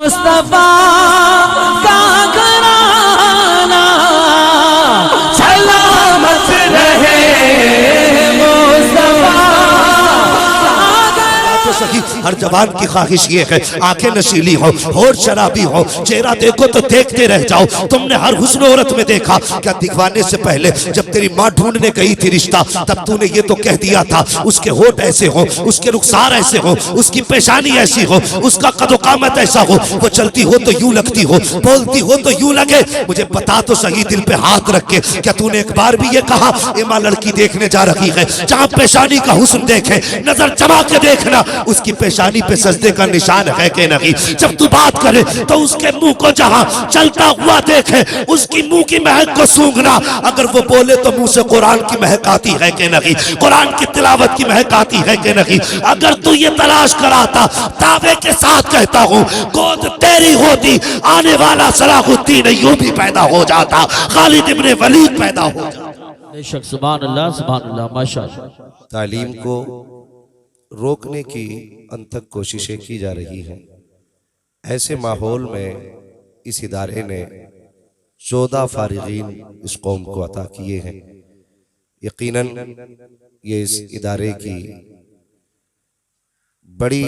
मुस्तफा का घराना सलामत रहे मुस्तफा। तो सही हर जवान की ख्वाहिश ये है आंखें नशीली हो और शराबी हो, चेहरा देखो तो देखते रह जाओ। तुमने हर हुस्न औरत में देखा क्या दिखवाने से पहले जब तेरी माँ ढूंढने गई थी रिश्ता, तब तूने ये तो कह दिया था उसके होठ ऐसे हो, उसके रुखसार ऐसे हो, उसकी पेशानी ऐसी हो, उसका कदोकामत ऐसा हो, वो चलती हो तो यूं लगती हो, बोलती हो तो यूं लगे। मुझे बता तो सही दिल पे हाथ रख के, क्या तूने एक बार भी ये कहा एमा लड़की देखने जा रही है जहाँ पेशानी का हुस्न देखे नजर जमा के देखना उसकी पेशानी पे सजदे का निशान है कि नहीं। जब तू बात करे तो उसके मुंह को जहां चलता हुआ देखे उसकी मुंह की महक को सूंघना। अगर वो बोले तो मुंह से कुरान की महक आती है कि नहीं, कुरान की तिलावत की महक आती है कि नहीं। अगर तू ये तलाश कराता दावे के साथ कहता हूँ गोद तेरी होती आने वाला सलाहुद्दीन अय्यूबी पैदा हो जाता, खालिद इब्ने वलीद पैदा हो जाता। बेशक सुभान अल्लाह माशाअल्लाह। तालीम को रोकने की अनथक कोशिशें की जा रही हैं। ऐसे माहौल में इस इदारे ने 14 फारिगीन इस कौम को अता किए हैं। यकीनन ये इस इदारे की बड़ी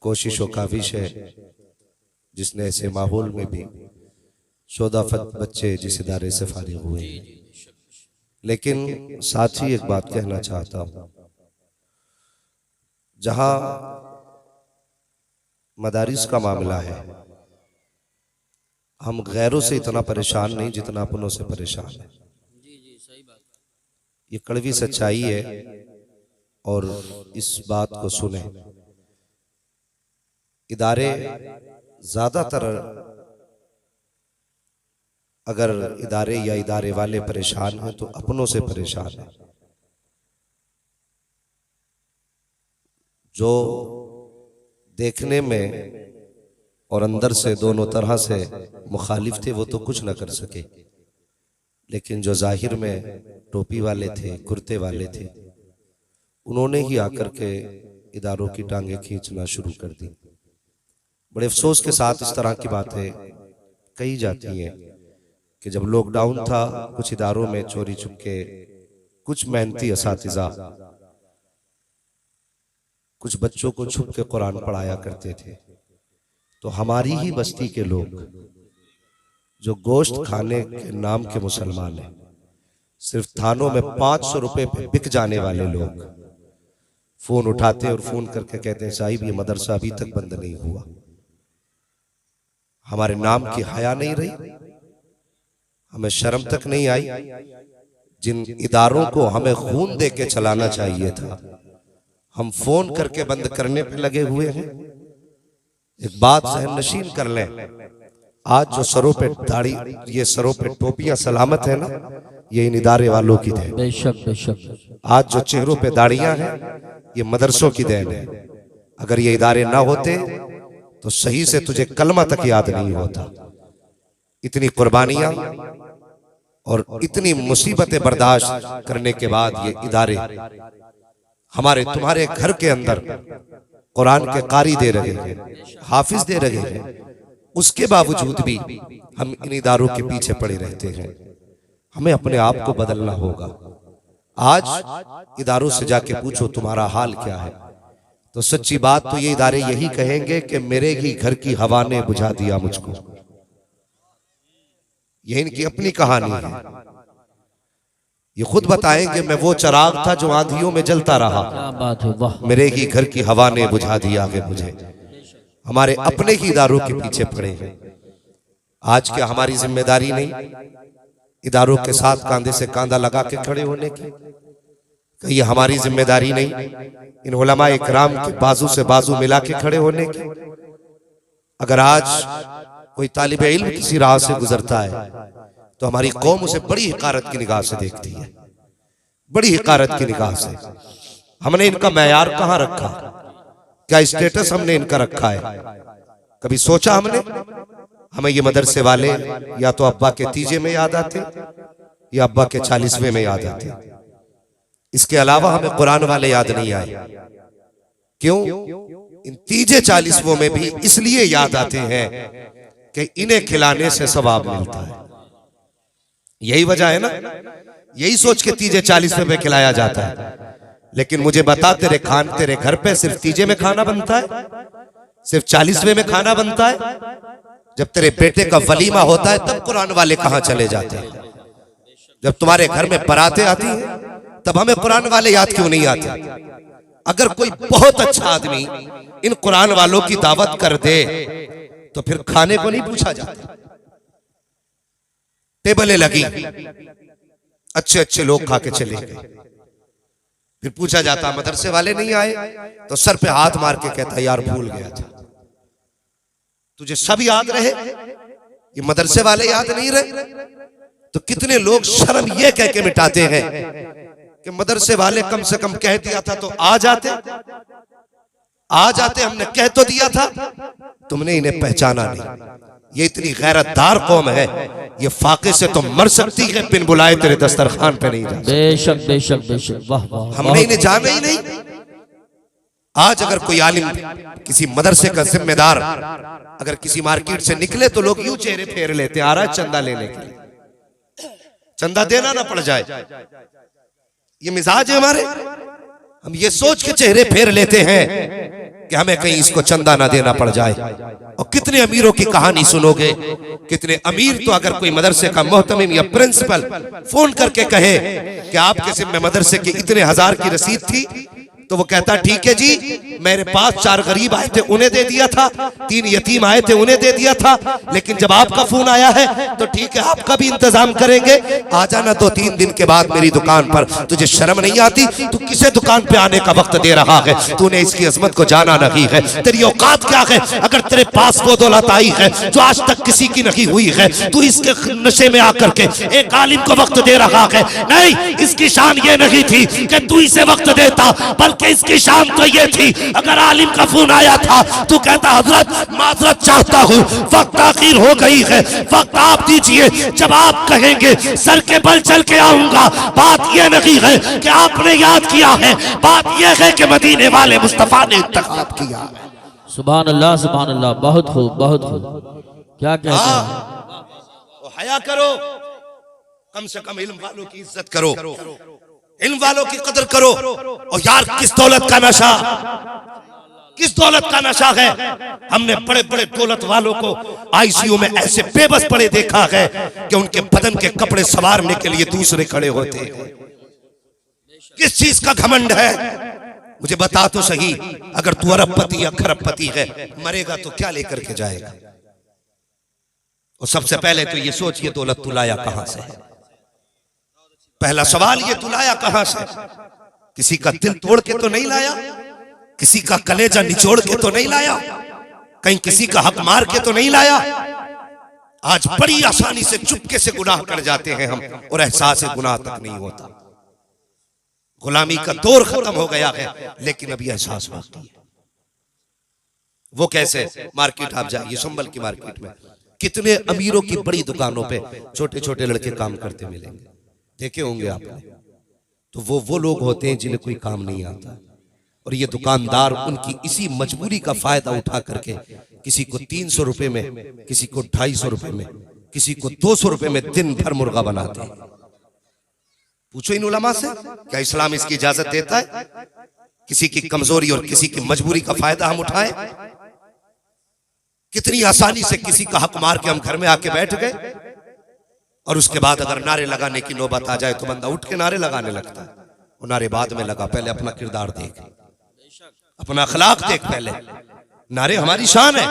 कोशिश और काविश है जिसने ऐसे माहौल में भी 14 बच्चे जिस इदारे से फारिग हुए हैं। लेकिन साथ ही एक बात कहना चाहता हूँ, जहां मदारिस का मामला है हम गैरों से इतना परेशान नहीं जितना अपनों से परेशान है। ये कड़वी सच्चाई है और इस बात को सुने। इदारे ज्यादातर अगर इदारे या इदारे वाले परेशान हैं तो अपनों से परेशान है। जो देखने में और अंदर से दोनों तरह से मुखालिफ थे वो तो कुछ न कर सके, लेकिन जो जाहिर में टोपी वाले थे, कुर्ते वाले थे, उन्होंने ही आकर के इदारों की टांगे खींचना शुरू कर दी। बड़े अफसोस के साथ इस तरह की बातें कही जाती हैं कि जब लॉकडाउन था कुछ इदारों में चोरी छुपके कुछ मेहनती असातिज़ा कुछ बच्चों को छुप के कुरान पढ़ाया करते थे, तो हमारी ही बस्ती के लोग जो गोश्त खाने के नाम के मुसलमान हैं, सिर्फ थानों में 500 रुपए पे बिक जाने वाले लोग फोन उठाते और फोन करके कहते हैं साहिब ये मदरसा अभी तक बंद नहीं हुआ। हमारे नाम की हया नहीं रही, हमें शर्म तक नहीं आई। जिन इदारों को हमें खून दे के चलाना चाहिए था हम फोन करके बंद करने पे लगे हुए हैं। एक बात सहन नशीन कर लें, आज जो सरों पे दाढ़ी ये सरों पे टोपियां सलामत है ना, ये इन इदारे वालों की देन। बेशक बेशक। आज जो चेहरों पे दाढ़ियां हैं ये मदरसों की देन है। अगर ये इदारे ना होते तो सही से तुझे कलमा तक याद नहीं होता। इतनी कुर्बानियां और इतनी मुसीबतें बर्दाश्त करने के बाद ये इदारे हमारे तुम्हारे घर के अंदर कुरान के कारी दे रहे हैं, हाफिज दे रहे हैं, उसके बावजूद भी हम इन इदारों के पीछे पड़े रहते हैं। हमें अपने आप को बदलना होगा। आज इदारों से जाके पूछो तुम्हारा हाल क्या है, तो सच्ची बात तो ये इदारे यही कहेंगे कि मेरे ही घर की हवा ने बुझा दिया मुझको। ये इनकी अपनी कहानी है। ये खुद बताएंगे मैं वो चिराग था जो आंधियों में जलता रहा, क्या बात है, वाह। मेरे ही घर की हवा ने बुझा दिया है मुझे। हमारे अपने ही इदारों के पीछे पड़े हैं। आज क्या हमारी जिम्मेदारी नहीं इदारों के साथ कांधे से कांधा लगा के खड़े होने की? क्या ये हमारी जिम्मेदारी नहीं इन उलमा इकराम के बाजू से बाजू मिला के खड़े होने की? अगर आज कोई तालिब इल्म किसी राह से गुजरता है तो हमारी कौम उसे बड़ी हिकारत की निगाह से देखती है, बड़ी हिकारत की निगाह से। हमने इनका मैयार कहां रखा? क्या स्टेटस हमने इनका रखा है? कभी सोचा हमने? हमें ये मदरसे वाले या तो अब्बा के तीजे में याद आते या अब्बा के 40वें में याद आते। इसके अलावा हमें कुरान वाले याद नहीं आए। क्यों? इन तीजे 40वें में भी इसलिए याद आते हैं कि इन्हें खिलाने से सवाब मिलता है। यही वजह है ना, यही सोच के तीजे 40वें में खिलाया जाता है। लेकिन मुझे बता, तेरे घर पे सिर्फ तीजे में खाना बनता है, सिर्फ 40वें में खाना बनता है? जब तेरे बेटे का वलीमा होता है तब कुरान वाले कहां चले जाते हैं? जब तुम्हारे घर में बारातें आती हैं तब हमें कुरान वाले याद क्यों नहीं आते? अगर कोई बहुत अच्छा आदमी इन कुरान वालों की दावत कर दे तो फिर खाने को नहीं पूछा जाता। टेबलें लगी, अच्छे अच्छे लोग खा के चले गए, फिर पूछा जाता मदरसे वाले नहीं आए, तो सर पे हाथ मार के कहता यार भूल गया था। तुझे सब याद रहे, ये मदरसे वाले याद नहीं रहे? तो कितने लोग शर्म ये कह के मिटाते हैं कि मदरसे वाले कम से कम कह दिया था तो आ जाते, हमने कह तो दिया था, तुमने इन्हें पहचाना नहीं। ये इतनी गैरतदार कौम है, ये फाके से तो मर सकती है, बिन बुलाए तेरे दस्तरखान पे नहीं जा। बेशक बेशक बेशक, वाह वाह। हमने इन्हें जाना ही नहीं। आज अगर कोई आलिम, किसी मदरसे का जिम्मेदार अगर किसी मार्केट से निकले तो लोग यूं चेहरे फेर लेते, आ रहा है चंदा लेने के लिए, चंदा देना ना पड़ जाए। ये मिजाज है हमारे, हम ये सोच के चेहरे फेर लेते हैं कि हमें कहीं इसको चंदा ना देना पड़ जाए। और कितने अमीरों की कहानी सुनोगे, कितने अमीर तो अगर कोई मदरसे का मोहतमिम या प्रिंसिपल फोन करके कहे कि आपके जिम्मे मदरसे की इतने हजार की रसीद थी, तो वो कहता ठीक है जी, मेरे पास 4 गरीब आए थे उन्हें दे दिया था, 3 यतीम आए थे उन्हें दे दिया था, लेकिन जब आपका फोन आया है तो ठीक है आपका भी इंतजाम करेंगे, आ जाना 2-3 दिन के बाद मेरी दुकान पर। तुझे शर्म नहीं आती? तू किसे दुकान पे आने का वक्त दे रहा है? तूने इसकी अजमत को जाना नहीं है। तेरी औकात क्या है? अगर तेरे पास वो दौलत आई है जो आज तक किसी की नहीं हुई है, तू इसके नशे में आकर के एक आलिम को वक्त दे रहा है। नहीं, इसकी शान ये नहीं थी कि तू इसे वक्त देता, बल्कि इसकी शान तो ये थी अगर आलिम का फोन आया था तो कहता हजरत माजरत चाहता हूँ, वक्त आखिर हो गई है, वक्त आप दीजिए, जब आप कहेंगे सर के बल चल के आऊंगा। बात यह नहीं है कि आपने याद किया है, बात यह है कि मदीने वाले मुस्तफा ने इंतखाब किया है। सुभान अल्लाह सुभान अल्लाह, बहुत खूब बहुत खूब। क्या कहते हैं? हया करो, कम से कम इल्म वालों की इज्जत करो, इल्म वालों की कदर करो। और यार किस दौलत का नशा, किस दौलत का नशा है? हमने बड़े बड़े दौलत वालों को आईसीयू में ऐसे बेबस पड़े देखा है कि उनके बदन के कपड़े संवारने के लिए दूसरे खड़े होते हैं। किस चीज का घमंड है? मुझे बता तो सही, अगर तू अरबपति या खरबपति है, मरेगा तो क्या लेकर के जाएगा? और सबसे पहले तो ये सोच, ये दौलत तू लाया कहां से है? पहला सवाल ये, तू लाया कहां से? किसी का दिल तोड़ के तो नहीं लाया, किसी का कलेजा निचोड़ के तो नहीं लाया, कहीं किसी का हक मार के तो नहीं लाया। आज बड़ी आसानी से चुपके से गुनाह कर जाते हैं हम, और एहसास गुनाह तक नहीं होता। गुलामी का दौर खत्म हो गया है, लेकिन अभी एहसास बाकी है। वो कैसे? मार्केट आप जाइए, संभल की मार्केट में कितने अमीरों की बड़ी दुकानों पे छोटे छोटे लड़के काम करते मिलेंगे, देखे होंगे आपने। तो वो लोग होते हैं जिन्हें कोई काम नहीं आता, और ये दुकानदार उनकी इसी मजबूरी का फायदा उठा करके किसी को 300 रुपए में, किसी को 250 रुपए में, किसी को 200 रुपए में दिन भर मुर्गा बनाते हैं। पूछो इन उलमा से, क्या इस्लाम इसकी इजाजत देता है? किसी की कमजोरी और किसी की मजबूरी का फायदा हम उठाएं? कितनी आसानी से किसी का हक मार के हम घर में आके बैठ गए, और उसके बाद अगर नारे लगाने की नौबत आ जाए तो बंदा उठ के नारे लगाने लगता है। वो नारे बाद में लगा, पहले अपना किरदार देख, अपना अखलाक देख। पहले नारे हमारी शान है,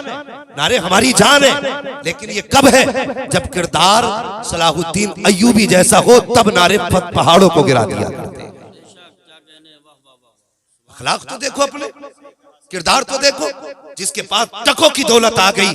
नारे हमारी जान है, लेकिन ये कब है? जब किरदार सलाहुद्दीन अय्यूबी जैसा हो, तब नारे पहाड़ों को गिरा दिया करते हैं। अखलाक तो देखो, अपने किरदार तो देखो। जिसके पास टकों की दौलत आ गई,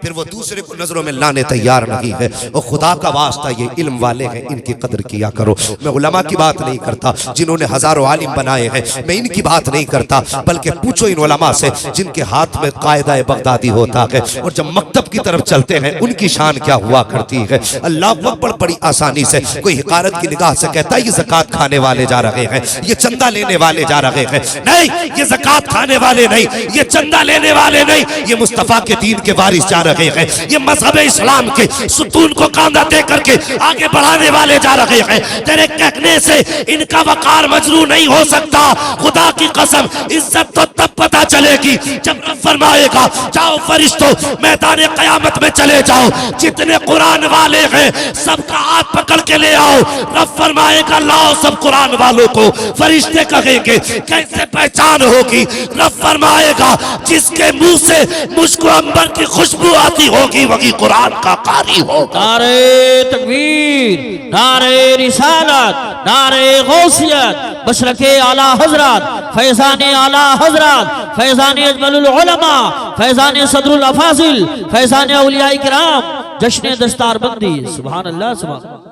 फिर वो दूसरे को नजरों में लाने तैयार नहीं है। और खुदा का वास्ता ये इल्म वाले हैं, इनकी कदर किया करो। मैं उलमा की बात नहीं करता जिन्होंने हजारों आलिम बनाए हैं, मैं इनकी बात नहीं करता, बल्कि पूछो इन उलमा से जिनके हाथ में कायदा बगदादी होता है और जब मकतब की तरफ चलते हैं उनकी शान क्या हुआ करती है। अल्लाह अकबर, बड़ी आसानी से कोई हिकारत की निगाह से कहता है ये ज़कात खाने वाले जा रहे हैं, ये चंदा लेने वाले जा रहे हैं। नहीं, ये ज़कात खाने वाले नहीं, ये चंदा लेने वाले नहीं, ये मुस्तफा के दीन के वारिस जा रहे हैं, ये मजहब इस्लाम के सुतून को कांधा दे करके आगे बढ़ाने वाले जा रहे हैं। तेरे कहने से इनका वकार मजरू नहीं हो सकता। खुदा की कसम, इज्जत तो तब पता चलेगी जब रब फरमाएगा जाओ फरिश्तों मैदान क़यामत में चले जाओ, जितने कुरान वाले हैं सबका हाथ पकड़ के ले आओ। रब फरमाएगा लाओ सब कुरान वालों को। फरिश्ते कहेंगे कैसे पहचान होगी? रब फरमाएगा जिसके मुंह से मुझको अंबर की खुशबू आती होगी वही कुरान का कारी होगा। नारे तकबीर, नारे रिसालत, नारे गौसियत, मशरके आला हजरत, फैज़ाने आला हजरत, फैज़ाने अजमलुल उलमा, फैज़ाने सदरुल अफाजिल, फैज़ाने औलियाए किराम, जश्न दस्तारबंदी। सुभान अल्लाह, सुभान अल्लाह।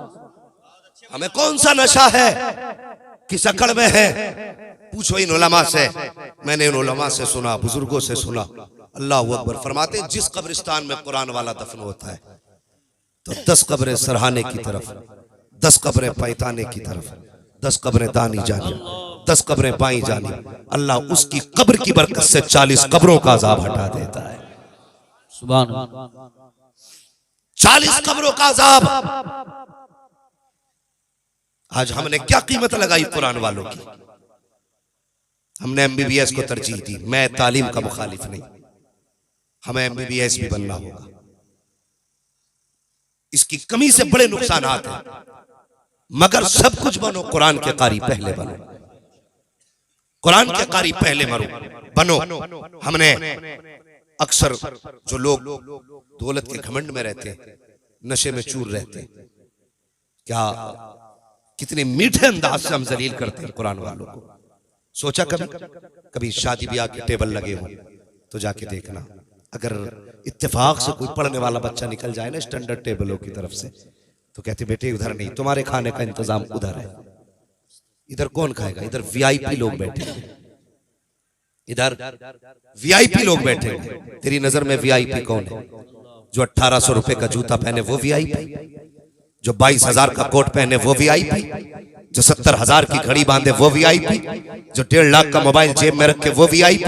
हमें कौन सा नशा है, किस अकड़ में है? पूछो इन उलमा से। मैंने इन उलमा से सुना, बुजुर्गों से सुना। अल्लाह अकबर। फरमाते हैं जिस कब्रिस्तान में कुरान वाला दफन होता है तो 10 कब्रें सरहाने की तरफ, 10 कब्रें पैताने की तरफ, 10 कब्रें दानी जानी, 10 कब्रें बाई जानी। अल्लाह उसकी कब्र की बरकत से 40 कब्रों का अजाब हटा देता है। सुभान अल्लाह। 40 कब्रों का अजाब। आज हमने क्या कीमत लगाई कुरान वालों की? हमने MBBS को तरजीह दी। मैं तालीम का मुखालिफ नहीं, हमें MBBS भी बनना होगा। इसकी कमी से बड़े नुकसान हैं, मगर सब कुछ बनो, कुरान के कारी पहले बनो, कुरान के कारी पहले बनो। हमने अक्सर जो लोग दौलत के घमंड में रहते, नशे में चूर रहते, क्या कितने मीठे अंदाज से हम जलील करते हैं कुरान वालों को। सोचा कभी शादी ब्याह के टेबल लगे हो तो जाके देखना, अगर इत्तेफाक से कोई पढ़ने वाला बच्चा निकल जाए ना स्टैंडर्ड टेबलों की तरफ से, तो कहते बेटे उधर नहीं, तुम्हारे खाने का इंतजाम उधर है। इधर कौन खाएगा? इधर VIP लोग बैठे, इधर VIP लोग बैठे। तेरी नजर में VIP कौन है? जो 1800 रुपए का जूता पहने वो VIP, जो 22,000 का कोट पहने वो VIP, जो 70,000 की घड़ी बांधे वो VIP, जो 1.5 लाख का मोबाइल जेब में रखे वो VIP।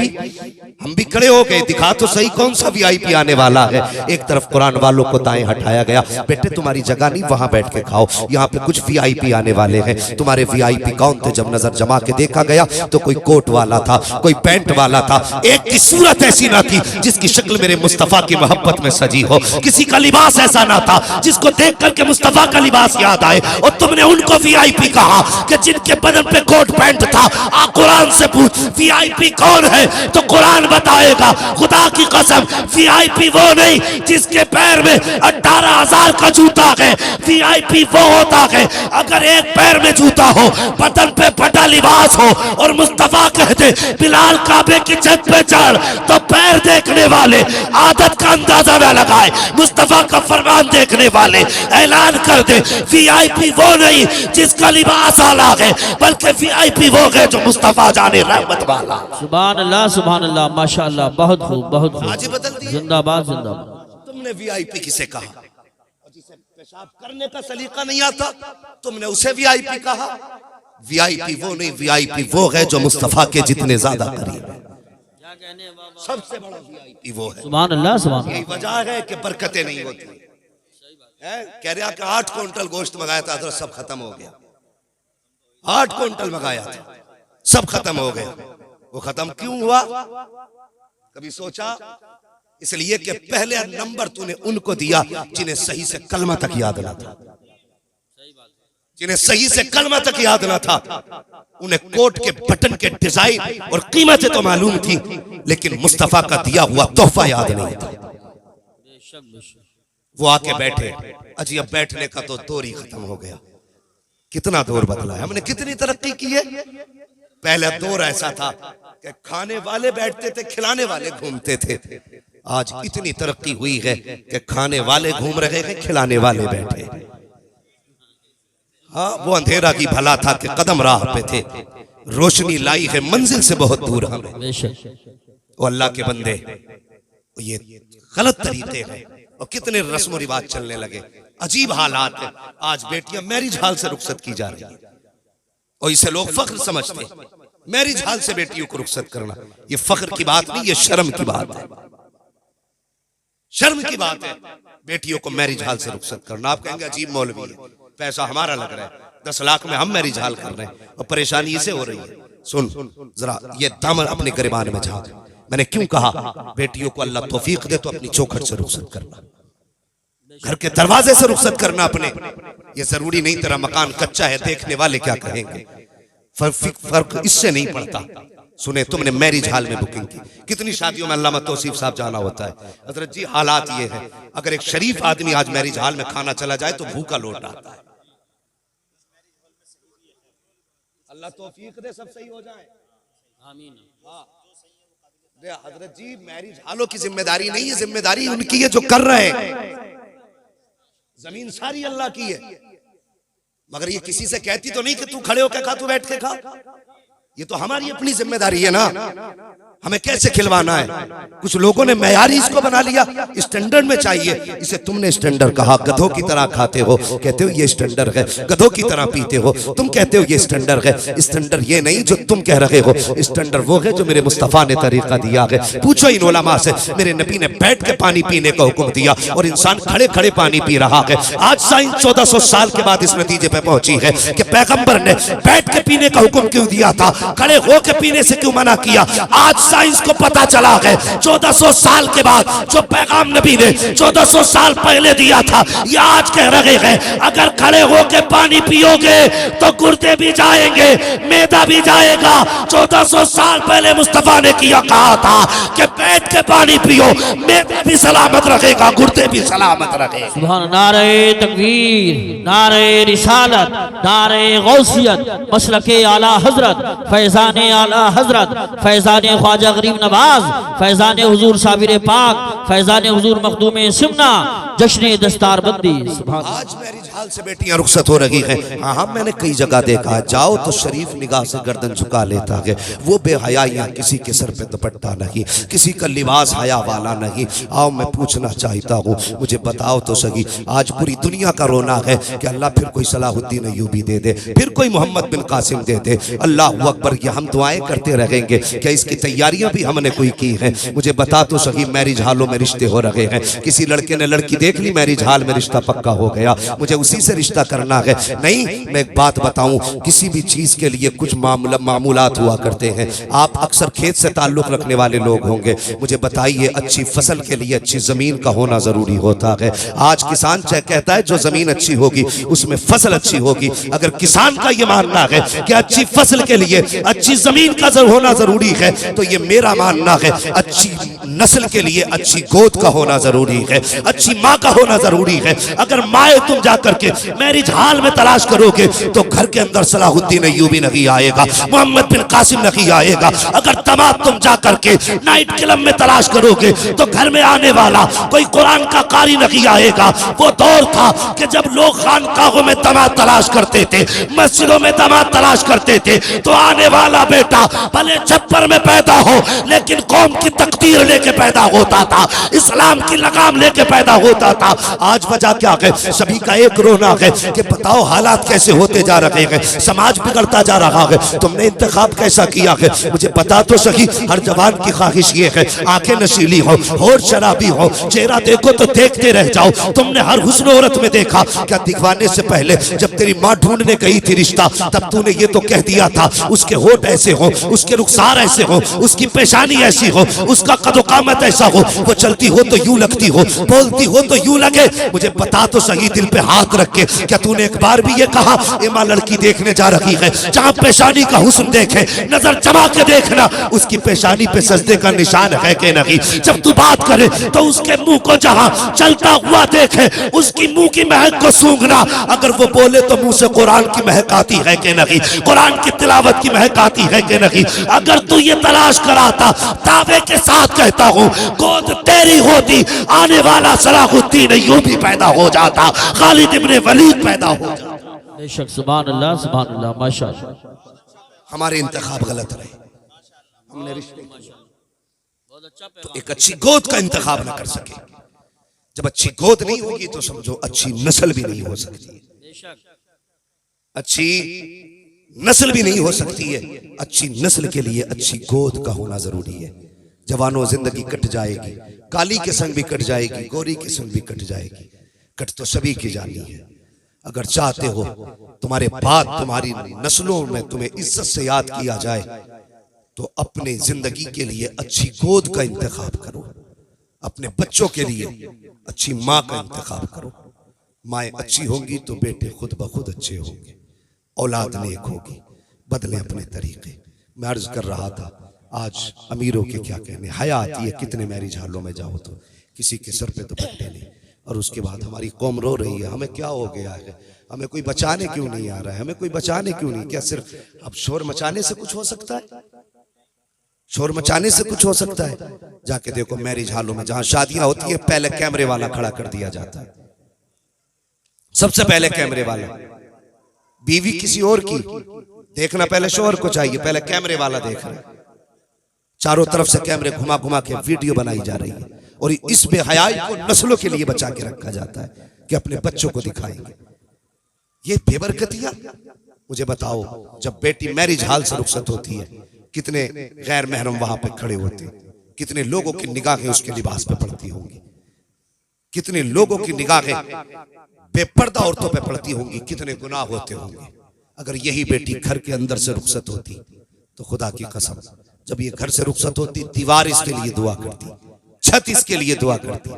हम भी खड़े हो गए, दिखा तो सही कौन सा VIP आने वाला है। एक तरफ कुरान वालों को दाएं हटाया गया, बेटे तुम्हारी जगह नहीं, वहां बैठ के खाओ, यहाँ पे कुछ VIP आने वाले हैं। तुम्हारे VIP कौन थे? जब नजर जमा के देखा गया तो कोई कोट वाला था, कोई पैंट वाला था, एक की सूरत ऐसी ना थी जिसकी शक्ल मेरे मुस्तफा की मोहब्बत में सजी हो, किसी का लिबास ऐसा ना था जिसको देख करके मुस्तफा का लिबास याद आए। और तुमने उनको VIP कहा कि जिनके बदन पे कोट पैंट था। आ कुरान से पूछ VIP कौन है तो कुरान बताएगा। खुदा की कसम, VIP वो नहीं जिसके पैर में 18,000 का जूता है। VIP वो होता है अगर एक पैर में जूता हो, बदन पे फटा लिबास हो और मुस्तफा कहते बिलाल काबे की छत पे चढ़, तो पैर देखने वाले आदत का अंदाजा न लगाए, मुस्तफा का फरमान देखने वाले ऐलान कर दे VIP वो नहीं जिसका लिबास आला है, बल्कि VIP वो है जो मुस्तफा जाने रहमत वाला। सुभान अल्लाह, सुभान अल्लाह, माशाअल्लाह, बहुत खूब, बहुत खूब। आज बदल दिया। जिंदाबाद, जिंदाबाद। तुमने VIP किसे कहा? जिसे पेशाब करने का सलीका नहीं आता तुमने उसे VIP कहा। VIP वो नहीं, VIP वो है जो मुस्तफा के जितने ज्यादा करीब है। सबसे बड़ा VIP वो है। सुभान अल्लाह, सुभान। यही वजह है कि बरकतें नहीं होती है। कह रहा कि 8 क्विंटल गोश्त मंगाया था, हजरत सब खत्म हो गया। 8 क्विंटल मंगाया था, सब खत्म हो गया। वो खत्म क्यों हुआ? कभी सोचा? इसलिए कि पहले नंबर तूने उनको दिया जिन्हें सही से कलमा तक याद ना था, जिन्हें सही से कलमा तक याद ना था। उन्हें कोट के बटन के डिजाइन और कीमतें तो मालूम थी, लेकिन मुस्तफा का दिया हुआ तोहफा याद नहीं था। वो आके बैठे, अजी अब बैठने का तो दौर ही खत्म हो गया। कितना दौर बदला है, हमने कितनी तरक्की की है। पहले दौर ऐसा था कि खाने वाले बैठते थे, खिलाने वाले घूमते थे। आज इतनी तरक्की हुई है कि खाने वाले घूम रहे हैं, खिलाने वाले बैठे। हाँ, वो अंधेरा की भला था कि कदम राह पे थे, रोशनी लाई है मंजिल से बहुत दूर हमें। वो अल्लाह के बंदे, ये गलत तरीके हैं और कितने रस्म रिवाज चलने लगे, अजीब हालात है। आज बेटियां मैरिज हाल से रुखसत की जा रही है और इसे लोग फख्र समझते। मैरिज हाल से बेटियों को रुखसत करना ये फख्र की बात नहीं, ये शर्म की बात है। शर्म की बात है बेटियों को मैरिज हाल से रुखसत करना। आप कहेंगे अजीब मौलवी है, पैसा हमारा लग रहा है, 10 लाख में हम मैरिज हाल कर रहे हैं और परेशानी इसे हो रही है। सुन जरा ये दामन अपने गिरबान में झांक। मैंने क्यों कहा बेटियों को अल्लाह तौफीक दे तो अपनी चौखट से रुखसत करना, घर के दरवाजे से रुखसत करना अपने। ये जरूरी नहीं तेरा मकान कच्चा है देखने वाले क्या कहेंगे, फर्क इससे नहीं पड़ता। सुने, तुमने मैरिज हाल में बुकिंग की, कितनी शादियों में अल्लामा तौसीफ साहब जाना होता है। हजरत जी हालात ये है, अगर एक शरीफ आदमी आज मैरिज हाल में खाना चला जाए तो भूखा लौट आता है। अल्लाह तौफीक दे सब सही हो जाए, आमीन। हजरत जी मैरिज हालों की जिम्मेदारी नहीं है, जिम्मेदारी उनकी है जो कर रहे हैं। जमीन सारी अल्लाह की है, मगर ये किसी से कहती तो नहीं कि तू खड़े होकर खा, तू बैठ के खा। ये तो हमारी अपनी जिम्मेदारी है ना, हमें कैसे खिलवाना है। कुछ लोगों ने मयारी इसको बना लिया, स्टैंडर्ड में चाहिए। इसे तुमने स्टैंडर्ड कहा, गधों की तरह खाते हो, कहते हो ये स्टैंडर्ड है। गधों की तरह पीते हो, तुम कहते हो ये स्टैंडर्ड है। स्टैंडर्ड ये नहीं जो तुम कह रहे हो, स्टैंडर्ड वो है जो मेरे मुस्तफा ने तरीका दिया है। पूछो इन उलमा से, मेरे नबी ने बैठ के पानी पीने का हुक्म दिया और इंसान खड़े खड़े पानी पी रहा है। आज साइंस 1400 साल के बाद इस नतीजे पे पहुंची है कि पैगंबर ने बैठ के पीने का हुक्म क्यों दिया था, खड़े होकर पीने से क्यों मना किया। आज साइंस को पता चला है 1400 साल के बाद जो पैगाम नबी ने 1400 साल पहले दिया था, ये आज कह रहे हैं अगर खड़े होकर पानी पियोगे तो गुर्दे भी जाएंगे, मैदा भी जाएगा। 1400 साल पहले मुस्तफा ने किया कहा था कि बैठ के पानी पियो, मैदा भी सलामत रहेगा, गुर्दे भी सलामत रहेगा। सुभान। नारे तकबीर, नारे रिसालत, नारे गौसियत, मसलके आला हजरत, फैजान आला हजरत, फैजान ख्वाजा गरीब नवाज, फैजान हुजूर साबिर पाक, फैजान हुजूर मखदूम सिमना, जश्न दस्तार बंदी। आज मैरिज हाल से बेटियां रुखसत हो रही हैं। हाँ, मैंने कई जगह देखा, जाओ तो शरीफ निगाह से गर्दन झुका लेता है। वो बेहयाइयां, किसी के सर पे दुपट्टा नहीं, किसी का लिबास हया वाला नहीं। आओ मैं पूछना चाहता हूँ, मुझे बताओ तो सही, आज पूरी दुनिया का रोना है कि अल्लाह फिर कोई सलाहुद्दीन अय्यूबी दे दे, फिर कोई मोहम्मद बिन कासिम दे दे। अल्लाह अकबर की हम दुआएं करते रहेंगे, क्या इसकी तैयारियां भी हमने कोई की हैं? मुझे बता तो सही, मैरिज हालों में रिश्ते हो रहे हैं, किसी लड़के ने लड़की देख ली, मैरिज हाल में रिश्ता पक्का हो गया, मुझे उसी से रिश्ता करना है। नहीं, मैं एक बात बताऊं, किसी भी चीज के लिए कुछ मामूलात हुआ करते हैं। आप अक्सर खेत से ताल्लुक रखने वाले लोग होंगे, मुझे बताइए अच्छी फसल के लिए अच्छी जमीन का होना जरूरी होता है। आज किसान कहता है जो जमीन अच्छी होगी उसमें फसल अच्छी होगी। अगर किसान का ये मानना है कि अच्छी फसल के लिए अच्छी जमीन का होना जरूरी है, तो ये मेरा मानना है अच्छी नस्ल के लिए अच्छी गोद का होना जरूरी है, अच्छी माँ का होना जरूरी है। अगर माए तुम जाकर के मैरिज हाल में तलाश करोगे तो घर के अंदर सलाहुद्दीन अय्यूबी नहीं आएगा, मोहम्मद बिन कासिम नहीं आएगा। अगर तमाम तुम जाकर के नाइट क्लब में तलाश करोगे तो घर में आने वाला कोई कुरान का कारी नहीं आएगा। वो दौर था कि जब लोग खानकाहों में दामाद तलाश करते थे, मस्जिदों में दामाद तलाश करते थे, तो आने वाला बेटा भले छप्पर में पैदा हो लेकिन कौम की तकदीर लेके पैदा होता था, इस्लाम की लगाम लेके पैदा होता था। आज वजह क्या है? सभी का एक रोना है कि बताओ हालात कैसे होते जा रहे हैं, समाज बिगड़ता जा रहा है। तुमने इंतखाब कैसा किया है? मुझे बता तो सही। हर जवान की ख्वाहिश ये है आंखें नशीली हो, होठ शराबी हो, चेहरा देखो तो देखते रह जाओ। तुमने हर हुस्न औरत में देखा, क्या दिखवाने से पहले जब तेरी माँ ढूंढने गई थी रिश्ता, तब तूने ये तो कह दिया था उसके होठ ऐसे हो, उसके रुखसार ऐसे हो, उसकी पेशानी ऐसी हो, उसका कदोकामत ऐसा हो, वो चलती हो तो यूं लगती हो, बोलती हो तो यूं लगे। मुझे बता तो सही, दिल पे हाथ रख के, क्या तूने एक बार भी ये कहा ए माँ लड़की देखने जा रही है, जहाँ पेशानी का हुस्न देखे, नजर जमा के देखना उसकी पेशानी पे सजदे का निशान है कि नहीं। जब तू बात करे तो उसके मुंह को जहाँ चलता हुआ देखे, उसकी मुंह की महक को सूंघना। अगर वो बोले तो मुंह से कुरान की महक आती है कि नहीं, कुरान की तिलावत की महक आती है कि नहीं। अगर तू ये तलाश कराता, दावे के साथ कहता देता हूँ, गोद तेरी होती आने वाला सलाहुद्दीन अय्यूबी पैदा हो जाता, खालिद इब्ने वलीद पैदा हो जाता। बेशक, सुभान अल्लाह, माशाअल्लाह। हमारे इंतखाब गलत रहे, हमने रिश्ते तो एक अच्छी गोद का इंतखाब ना कर सके। जब अच्छी गोद नहीं होगी तो समझो अच्छी नस्ल भी नहीं हो सकती, अच्छी नस्ल भी नहीं हो सकती है। अच्छी नस्ल के लिए अच्छी गोद का होना जरूरी है। जवानों, जिंदगी कट जाएगी, काली के संग भी कट जाएगी, गोरी के संग भी कट जाएगी, कट तो सभी की जानी है। अगर चाहते हो तुम्हारे बाद तुम्हारी नस्लों में तुम्हें इज्जत से याद किया जाए तो अपने जिंदगी के लिए अच्छी गोद का इंतखाब करो, अपने बच्चों के लिए अच्छी माँ का इंतखाब करो। माएँ अच्छी होंगी तो बेटे खुद ब खुद अच्छे होंगे, औलाद नेक होगी। बदले अपने तरीके। मैं अर्ज कर रहा था, आज अमीरों के क्या कहने, हया आती है कितने मैरिज हालों में जाओ तो किसी के सर पे दुपट्टे नहीं, और उसके बाद हमारी कौम रो रही है, हमें क्या हो गया है, हमें कोई बचाने क्यों नहीं आ रहा है, हमें कोई बचाने क्यों नहीं। क्या सिर्फ अब शोर मचाने से कुछ हो सकता है? शोर मचाने से कुछ हो सकता है? जाके देखो मैरिज हालों में जहां शादियां होती है पहले कैमरे वाला खड़ा कर दिया जाता है, सबसे पहले कैमरे वाला। बीवी किसी और की देखना पहले शोहर को चाहिए, पहले कैमरे वाला देख रहा है। चारों तरफ से कैमरे घुमा घुमा के वीडियो बनाई जा रही है, और इस बेहयाई को नस्लों के लिए बचा के रखा जाता है कि अपने बच्चों को दिखाएंगे। ये बेबरकतियां, मुझे बताओ, जब बेटी मैरिज हाल से रुखसत होती है कितने गैर महरम वहां पे खड़े होते हैं, कितने लोगों की निगाहें उसके लिबास पे पड़ती होंगी, कितने लोगों की निगाहें बेपर्दा औरतों पे पड़ती होंगी, कितने गुनाह होते होंगे। अगर यही बेटी घर के अंदर से रुखसत होती तो खुदा की कसम, जब ये घर से रुखसत होती दीवार इसके लिए दुआ करती, छत इसके लिए दुआ करती,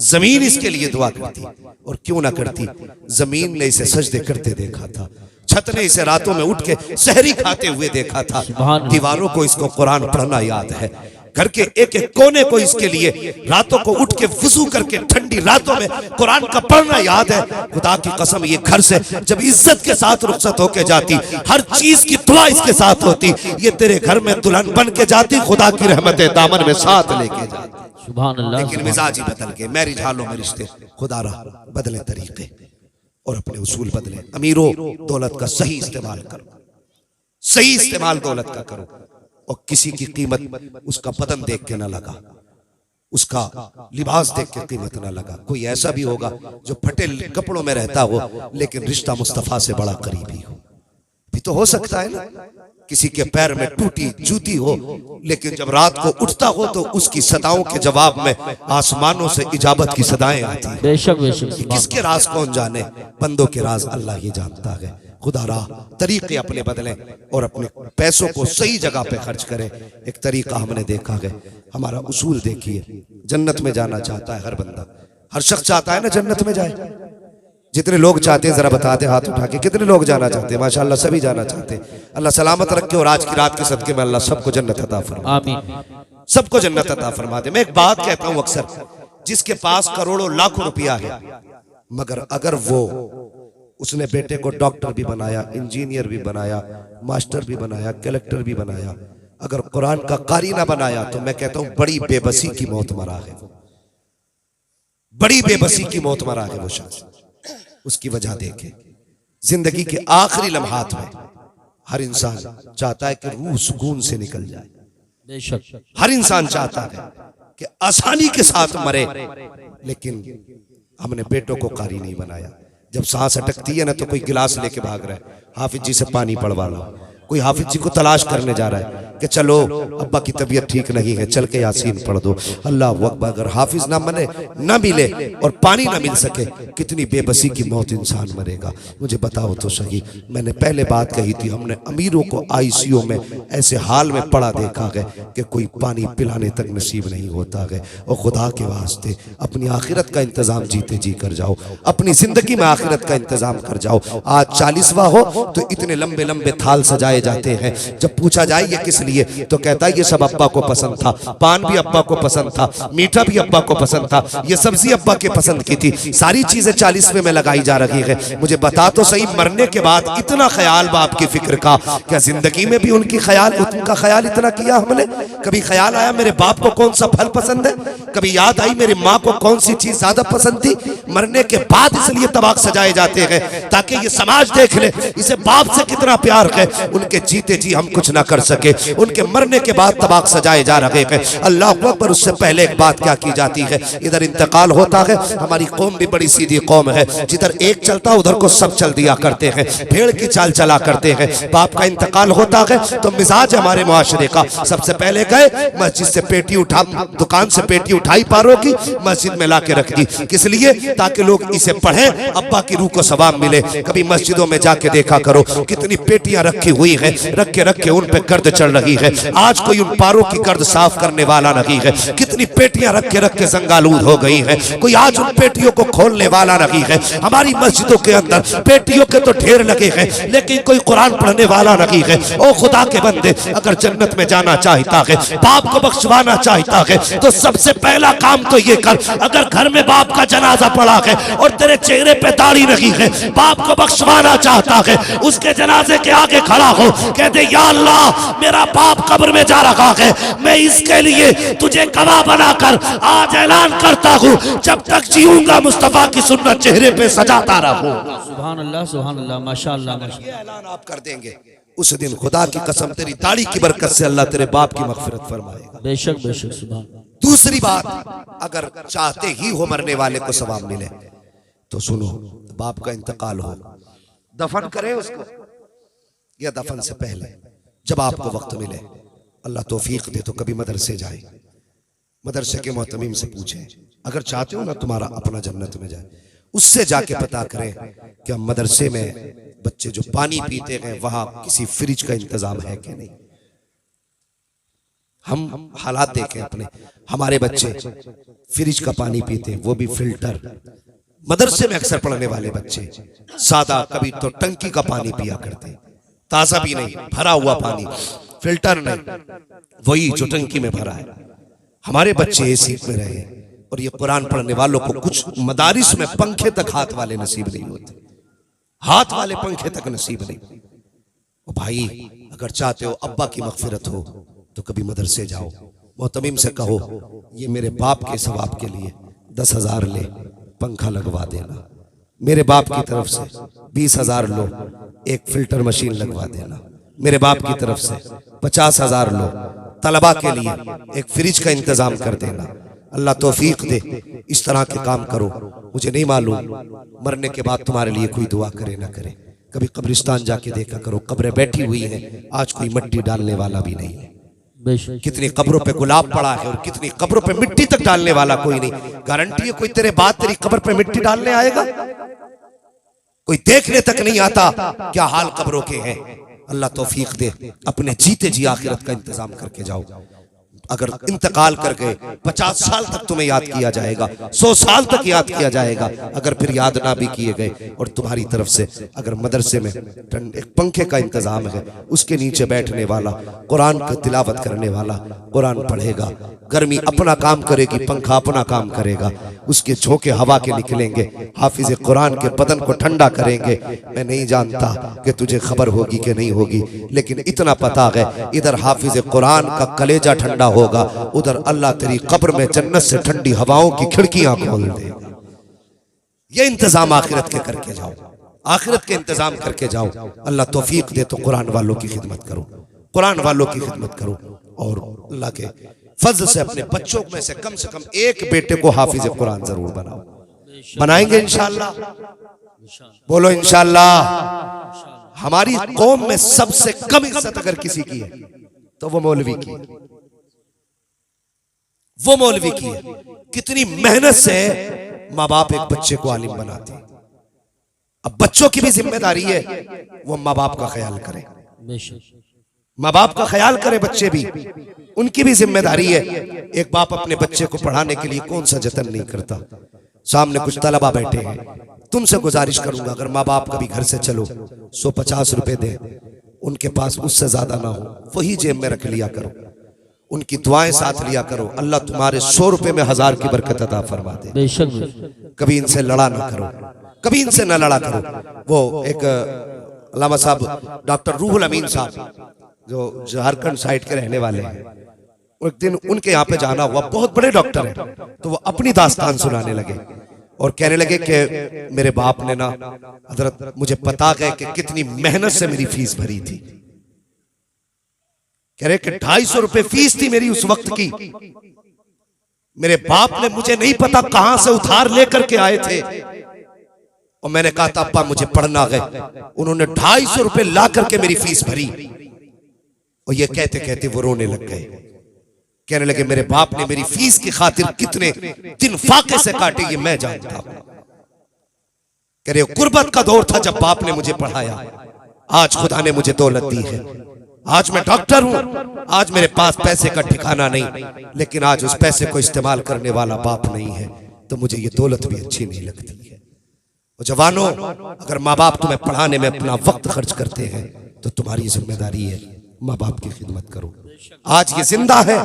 जमीन इसके लिए दुआ करती। और क्यों ना करती, जमीन ने इसे सजदे करते देखा था, छत ने इसे रातों में उठ के सहरी खाते हुए देखा था, दीवारों को इसको कुरान पढ़ना याद है, घर के एक एक कोने को इसके लिए रातों को उठ के वुजू करके ठंडी रातों में कुरान का पढ़ना याद है। खुदा की कसम, ये घर से जब इज्जत के साथ रुखसत होके जाती, हर चीज की दुआ इसके साथ होती, ये तेरे घर में दुल्हन बन के जाती, खुदा की रहमतें दामन में साथ लेके जाती। सुभान अल्लाह। लेकिन मिजाज ही बदल गए, मैरिज हालों में रिश्ते खुदा रहा, बदले तरीके और अपने उसूल बदले। अमीरों, दौलत का सही इस्तेमाल करो, सही इस्तेमाल दौलत का करो, और किसी की कीमत उसका बदन देख के ना लगा, उसका लिबास देख के कीमत ना लगा। कोई ऐसा भी होगा जो फटे कपड़ों में रहता हो लेकिन रिश्ता मुस्तफा से बड़ा करीबी हो, भी तो हो सकता है ना। किसी के पैर में टूटी जूती हो लेकिन जब रात को उठता हो तो उसकी सदाओं के जवाब में आसमानों से इजाबत की सदाएं आती हैं। बेशक बेशक। किसके राज कौन जाने, बंदों के राज अल्लाह ही जानता है। खुदा राह तरीके अपने बदलें और अपने पैसों को सही जगह पे खर्च करें। एक तरीका हमने देखा है, हमारा उसूल देखिए, जन्नत में जाना चाहता है हर बंदा, हर शख्स चाहता है ना जन्नत में जाए। जितने लोग चाहते हैं जरा बताते हाथ उठा के, कितने लोग जाना चाहते हैं? माशाअल्लाह सभी जाना चाहते हैं। अल्लाह सलामत रखे और आज की रात के सदके में अल्लाह सबको जन्नत अता फरमा, आमीन, सबको जन्नत अता फरमा दे। मैं एक बात कहता हूं अक्सर, जिसके पास करोड़ों लाखों रुपया है मगर अगर वो उसने बेटे को डॉक्टर भी बनाया, इंजीनियर भी बनाया, मास्टर भी बनाया, कलेक्टर भी बनाया, अगर कुरान का कारी ना बनाया तो मैं कहता हूं बड़ी बेबसी की मौत मरा है वो, बड़ी बेबसी की मौत मरा है वो शख्स। उसकी वजह देखे, जिंदगी के आखिरी लम्हात में हर इंसान चाहता है कि रूह सुकून से निकल जाए। बेशक हर इंसान चाहता है कि आसानी के साथ मरे, लेकिन हमने बेटों को कारी नहीं बनाया। जब सांस अटकती है ना तो कोई गिलास लेके भाग रहा है, हाफिज जी से पानी पड़वा लो। कोई हाफिज जी को तलाश करने जा रहा है कि चलो अब्बा की तबीयत ठीक नहीं है, चल के यासीन पढ़ दो। अल्लाह अकबर। अगर हाफिज ना मने, ना मिले और पानी ना मिल सके, कितनी बेबसी की मौत इंसान मरेगा। मुझे बताओ तो सही, मैंने पहले बात कही थी, हमने अमीरों को आईसीयू में ऐसे हाल में पड़ा देखा है कि कोई पानी पिलाने तक नसीब नहीं होता है। और खुदा के वास्ते अपनी आखिरत का इंतजाम जीते जी कर जाओ, अपनी जिंदगी में आखिरत का इंतजाम कर जाओ। आज 40वां हो तो इतने लंबे लंबे थाल सजाए सजाए जाते हैं। जब पूछा जाए ये किस लिए, तो कहता है ये सब अब्बा को पसंद था, पान भी अब्बा को पसंद था, मीठा भी अब्बा को पसंद था, ये सब्जी अब्बा के पसंद की थी, सारी चीजें 40वें में लगाई जा रही है। मुझे बता तो सही, मरने के बाद इतना ख्याल बाप की फिक्र का, क्या जिंदगी में भी उनका ख्याल इतना किया हमने? कभी ख्याल आया मेरे बाप को कौन सा फल पसंद है? कभी याद आई मेरी माँ को कौन सी चीज ज्यादा पसंद थी? मरने के बाद इसलिए तबाक सजाए जाते हैं ताकि ये समाज देख ले इसे बाप से कितना प्यार है। उनके जीते जी हम कुछ ना कर सके, उनके मरने के बाद तबाक सजाए जा रहे हैं। अल्लाह अकबर। उससे पहले एक बात क्या की जाती है, इधर इंतकाल होता है, हमारी कौम भी बड़ी सीधी कौम है, जिधर एक चलता उधर को सब चल दिया करते हैं, भेड़ की चाल चला करते हैं। बाप का इंतकाल होता है तो मिजाज हमारे मुआशरे का, सबसे पहले गए मस्जिद से पेटी उठा, दुकान से पेटी उठाई पारों की, मस्जिद में ला के रख दी। किस लिए? ताकि लोग इसे पढ़ें, अब्बा की रूह को सवाब मिले। कभी मस्जिदों में जाके देखा करो कितनी पेटियां रखी हुई हैं, रख के उन पे गर्द चढ़ रही है, आज कोई उन पारों की गर्द साफ करने वाला नहीं है। कितनी पेटियां रख के जंगालूद हो गई हैं, कोई आज उन पेटियों को खोलने वाला नहीं है। हमारी मस्जिदों के अंदर पेटियों के तो ढेर लगे हैं, लेकिन कोई कुरान पढ़ने वाला नहीं है। ओ खुदा के बंदे, अगर जन्नत में जाना चाहता है, बाप को बख्शवाना चाहता है, तो सबसे पहला काम तो ये कर, अगर घर में बाप का जनाजा पड़ा है और तेरे चेहरे पे दाढ़ी नहीं है, बाप को बख्शवाना चाहता है, उसके जनाजे के आगे खड़ा हो, कहते या अल्लाह मेरा बाप कब्र में जा रहा है, मैं इसके लिए तुझे गवाह बनाकर आज ऐलान करता हूँ, जब तक जीऊंगा मुस्तफा की सुन्नत चेहरे पे सजाता रहूं। सुभान अल्लाह माशाअल्लाह। ये ऐलान आप कर देंगे, उस दिन खुदा की कसम तेरी दाढ़ी की बरकत से अल्लाह तेरे बाप की मगफिरत फरमाएगा। बेशक बेशक सुभान। दूसरी बात, अगर चाहते ही हो मरने वाले को सवाब मिले तो सुनो, बाप का इंतकाल हो, दफन करें उसको या दफन से पहले जब आपको वक्त मिले, अल्लाह तौफीक दे तो कभी मदरसे जाए, मदरसे के मोहतमीम से पूछे, अगर चाहते हो ना तुम्हारा अपना जन्नत में जाए, उससे जाके पता करें कि हम मदरसे में बच्चे जो पानी पीते हैं वहां किसी फ्रिज का इंतजाम है कि नहीं। हम हालात देखें अपने, हमारे बच्चे फ्रिज का पानी पीते, वो भी फिल्टर। मदरसे में अक्सर पढ़ने वाले बच्चे सादा, कभी तो टंकी का पानी पिया करते, ताजा भी नहीं, भरा हुआ पानी, फिल्टर नहीं, वही जो टंकी में भरा है। हमारे बच्चे एसी में रहे, और ये कुरान पढ़ने वालों को कुछ मदारिस में पंखे तक हाथ वाले नसीब नहीं होते, हाथ वाले पंखे तक नसीब नहीं। ओ भाई, अगर चाहते हो अब्बा की मगफिरत हो तो कभी मदरसे जाओ, मोहतमीम से कहो ये मेरे बाप के सवाब के लिए 10,000 ले, पंखा लगवा देना, मेरे बाप की तरफ से 20,000 लो, एक फिल्टर मशीन लगवा देना, मेरे बाप की तरफ से 50,000 लो, तलबा के लिए एक फ्रिज का इंतजाम कर देना। अल्लाह तौफीक दे, इस तरह के काम करो। मुझे नहीं मालूम मरने के बाद तुम्हारे लिए कोई दुआ करे ना करे, कभी कब्रिस्तान जाके देखा करो, कब्रें बैठी हुई हैं, आज कोई मिट्टी डालने वाला भी नहीं है। कितनी कब्रों पे गुलाब पड़ा है और कितनी कब्रों पे मिट्टी तक डालने वाला कोई नहीं। गारंटी है कोई तेरे बाद तेरी कब्र पे मिट्टी डालने आएगा? कोई देखने तक नहीं आता क्या हाल कब्रों के हैं। अल्लाह तौफीक दे, अपने जीते जी आखिरत का इंतजाम करके जाओ। अगर इंतकाल कर गए 50 साल तक तुम्हें याद किया जाएगा, 100 साल तक याद किया जाएगा। अगर फिर याद ना भी किए गए और तुम्हारी तरफ से अगर मदरसे में एक पंखे का इंतजाम है, उसके नीचे बैठने वाला, कुरान की तिलावत करने वाला कुरान पढ़ेगा, गर्मी अपना काम करेगी, पंखा अपना काम करेगा, उसके झोंके हवा के निकलेंगे, हाफिज कुरान के बदन को ठंडा करेंगे। मैं नहीं जानता कि तुझे खबर होगी कि नहीं होगी, लेकिन इतना पता है इधर हाफिज कुरान का कलेजा ठंडा होगा, उधर अल्लाह तेरी कब्र में जन्नत से ठंडी हवाओं की खिड़कियां खोल देगा। ये इंतजाम आखिरत के करके जाओ, आखिरत के इंतजाम करके जाओ। अल्लाह तौफीक दे तो कुरान वालों की खिदमत करो, कुरान वालों की खिदमत करो, और अल्लाह के फजल से अपने बच्चों में से कम एक बेटे को हाफिज कुरान जरूर बनाओ। बनाएंगे इंशाअल्लाह, बोलो इंशाअल्लाह। हमारी कौम में सबसे कम इज्जत अगर किसी की है तो वो मौलवी की है, वो मौलवी की है। कितनी मेहनत से माँ बाप एक बच्चे को आलिम बनाते हैं। अब बच्चों की भी जिम्मेदारी है वो माँ बाप का ख्याल करें, माँ बाप का ख्याल करे, बच्चे भी, उनकी भी जिम्मेदारी है। एक बाप अपने बच्चे को पढ़ाने के लिए कौन सा जतन नहीं करता। सामने कुछ तलबा बैठे हैं, तुमसे गुजारिश करूंगा अगर माँ बाप कभी घर से चलो 150 रुपए दे, उनके पास उससे ज्यादा ना हो, वही जेब में रख लिया करो, उनकी दुआएं साथ लिया करो। अल्लाह तुम्हारे 100 रुपए में 1000 की बरकत अता फरमा दे। बेशक कभी इनसे लड़ा ना करो, कभी इनसे ना लड़ा करो। वो एक अल्लामा साहब डॉक्टर रूहुल अमीन साहब जो झारखंड साइड के रहने वाले हैं, एक दिन उनके यहाँ पे जाना हुआ, बहुत बड़े डॉक्टर हैं, तो वो अपनी दास्तान सुनाने लगे और कहने लगे कि मेरे बाप ने ना हजरत मुझे पता गए कि कितनी मेहनत से मेरी फीस भरी थी। कह रहे कि 250 रुपए फीस थी मेरी उस वक्त की। मेरे बाप ने मुझे नहीं पता कहां से उधार लेकर के आए थे और मैंने कहा था अब्बा मुझे पढ़ना है। उन्होंने 250 रुपए ला करके मेरी फीस भरी और ये कहते कहते वो रोने लग गए। कहने लगे मेरे बाप ने मेरी फीस की खातिर कितने दिन फाके से काटे ये मैं जानता हूं। कह रहे गुर्बत का दौर था जब बाप ने मुझे पढ़ाया, आज खुदा ने मुझे दौलत दी है, आज मैं डॉक्टर हूं, आज मेरे पास पैसे का ठिकाना नहीं, लेकिन आज उस पैसे को इस्तेमाल करने वाला बाप नहीं है, तो मुझे ये दौलत भी अच्छी नहीं लगती है। जवानों, अगर माँ बाप तुम्हें पढ़ाने में अपना वक्त खर्च करते हैं तो तुम्हारी जिम्मेदारी है माँ बाप की खिदमत करो। आज ये जिंदा है,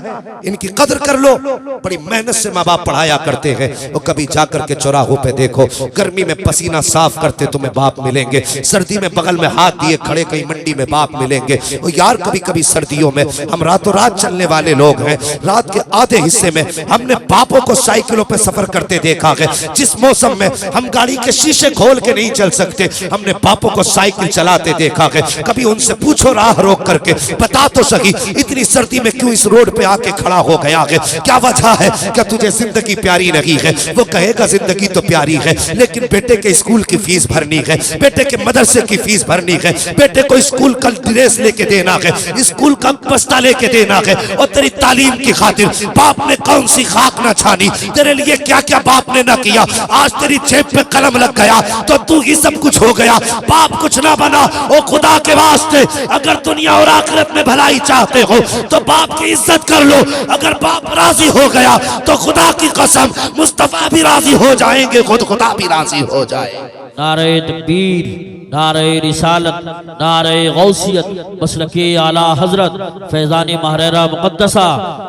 इनकी कदर कर लो। बड़ी मेहनत से माँ बाप पढ़ाया करते हैं और कभी जाकर के चौराहों पे देखो, गर्मी में पसीना साफ करते तुम्हें बाप मिलेंगे, सर्दी में बगल में हाथ दिए खड़े कहीं मंडी में बाप मिलेंगे। और यार कभी कभी सर्दियों में हम रातों रात चलने वाले लोग हैं, रात के आधे हिस्से में हमने बापों को साइकिलों पे सफर करते देखा है। जिस मौसम में हम गाड़ी के शीशे खोल के नहीं चल सकते, हमने बापों को साइकिल चलाते देखा है। कभी उनसे पूछो राह रोक करके, बता तो सही इतनी सर्दी में क्यों इस रोड पे आके खड़ा हो गया है, क्या वजह है, क्या तुझे जिंदगी प्यारी नहीं है? वो कहेगा जिंदगी तो प्यारी है, लेकिन बेटे के स्कूल की फीस भरनी है, बेटे के मदरसे की फीस भरनी है, बेटे को स्कूल का ड्रेस लेके देना है, स्कूल का बस्ता लेके देना है। और तेरी तालीम की खातिर बाप ने कौन सी खाक ना छानी, तेरे लिए क्या क्या बाप ने ना किया। आज तेरी जेब पे कलम लग गया तो तू ही सब कुछ हो गया, बाप कुछ ना बना। ओ खुदा के वास्ते, अगर दुनिया और आखिरत में भलाई चाहते हो तो बाप की इज्जत कर लो। अगर बाप राजी हो गया तो खुदा की कसम मुस्तफा भी राजी हो जाएंगे, खुद खुदा भी राजी हो जाए। नारे तकबीर, नारे रिसालत, नारे गौसियत, मसलके आला हजरत फैजानी महरेरा मुक़द्दसा,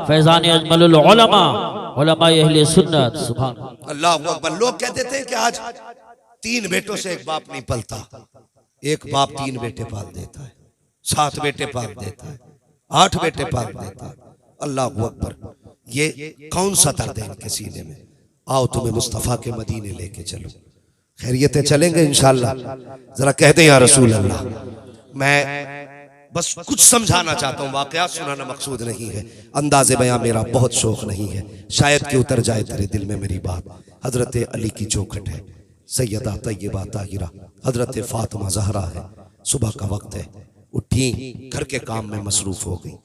फैजानी अजमलुल उलमा, उलमा अहले सुन्नत। सुभान अल्लाह अकबर। लोग कहते थे कि आज 3 बेटों से एक बाप नहीं पलता, एक बाप 3 बेटे पाल देता है, 7 बेटे पाल देता है, 8 बेटे पाल देता है। अल्लाह अकबर। ये कौन सा दर्द है इनके सीने में? आओ तुम्हें मुस्तफा के मदीने लेके चलो, खैरियतें चलेंगे इंशाअल्लाह। जरा कह दे या रसूल अल्लाह। मैं बस कुछ समझाना चाहता हूँ, वाकया सुनाना मकसूद नहीं है, अंदाज़े बयां मेरा बहुत शौक नहीं है, शायद कि उतर जाए तेरे दिल में मेरी बात। हजरत अली की चौखट है, सैयदा तैयबा ताहिरा हजरत फातिमा ज़हरा है। सुबह का वक्त है, उठी, घर के काम में मसरूफ हो गई,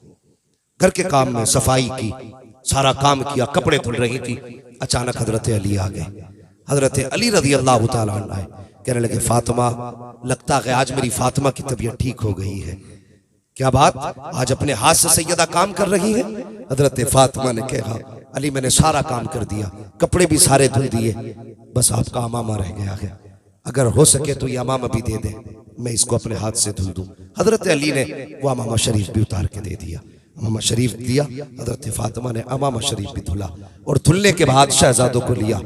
घर के काम में सफाई की, सारा काम किया, कपड़े धुल रही थी। अचानक हजरत अली आ गए। हजरत अली रज़ी अल्लाह तआला अन्हु आए, कहने लगे फातिमा, लगता है आज मेरी फातिमा की तबीयत ठीक हो गई है। क्या बात, आज अपने हाथ से सैयदा काम कर रही है? हजरत फातिमा ने कहा अली मैंने सारा काम कर दिया, कपड़े भी सारे धुल दिए, बस आपका अमामा रह गया है, अगर हो सके तो ये अमामा भी दे दे, मैं इसको अपने हाथ से धुल दूं। हजरत अली ने वो अमामा शरीफ भी उतार के दे दिया, अमामा शरीफ दिया। हजरत फातिमा ने अमामा शरीफ भी धुला और धुलने के बाद शहजादों को लिया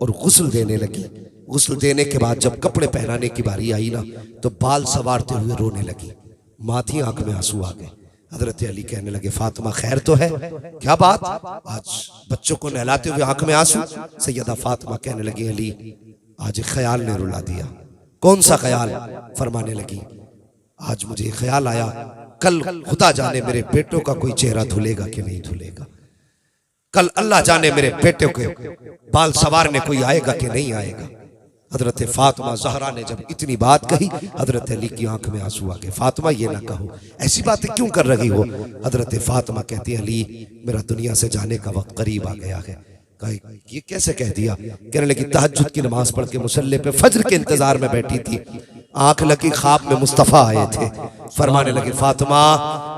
और गुस्ल देने लगी। गुस्ल देने के बाद जब कपड़े पहनाने की बारी आई ना, तो बाल सवारते हुए रोने लगी, माथी आंख में आंसू आ गए। हजरत अली कहने लगे फातिमा खैर तो है? क्या बात, आज बच्चों को नहलाते हुए आंख में आंसू? सैयदा फातिमा कहने लगी अली आज एक ख्याल ने रुला दिया। कौन सा ख्याल? फरमाने लगी आज मुझे ख्याल आया, कल खुदा जाने मेरे बेटों का कोई चेहरा धुलेगा कि नहीं धुलेगा, कल अल्लाह जाने मेरे बेटे के बाल सवारने कोई आएगा कि नहीं आएगा। हजरत फातिमा ज़हरा ने जब इतनी बात कही, हजरत अली की आंख में आंसू आ गए। फातिमा ये ना कहो, ऐसी बातें क्यों कर रही हो? हजरत फातिमा कहती है अली मेरा दुनिया से जाने का वक्त करीब आ गया है। ये कैसे कह दिया? कहने लगी तहज्जुद की नमाज पढ़ के मुसल्ले पे फज्र के इंतजार में बैठी थी, आंख लगी ख्वाब में मुस्तफ़ा आए थे, फरमाने लगे फातिमा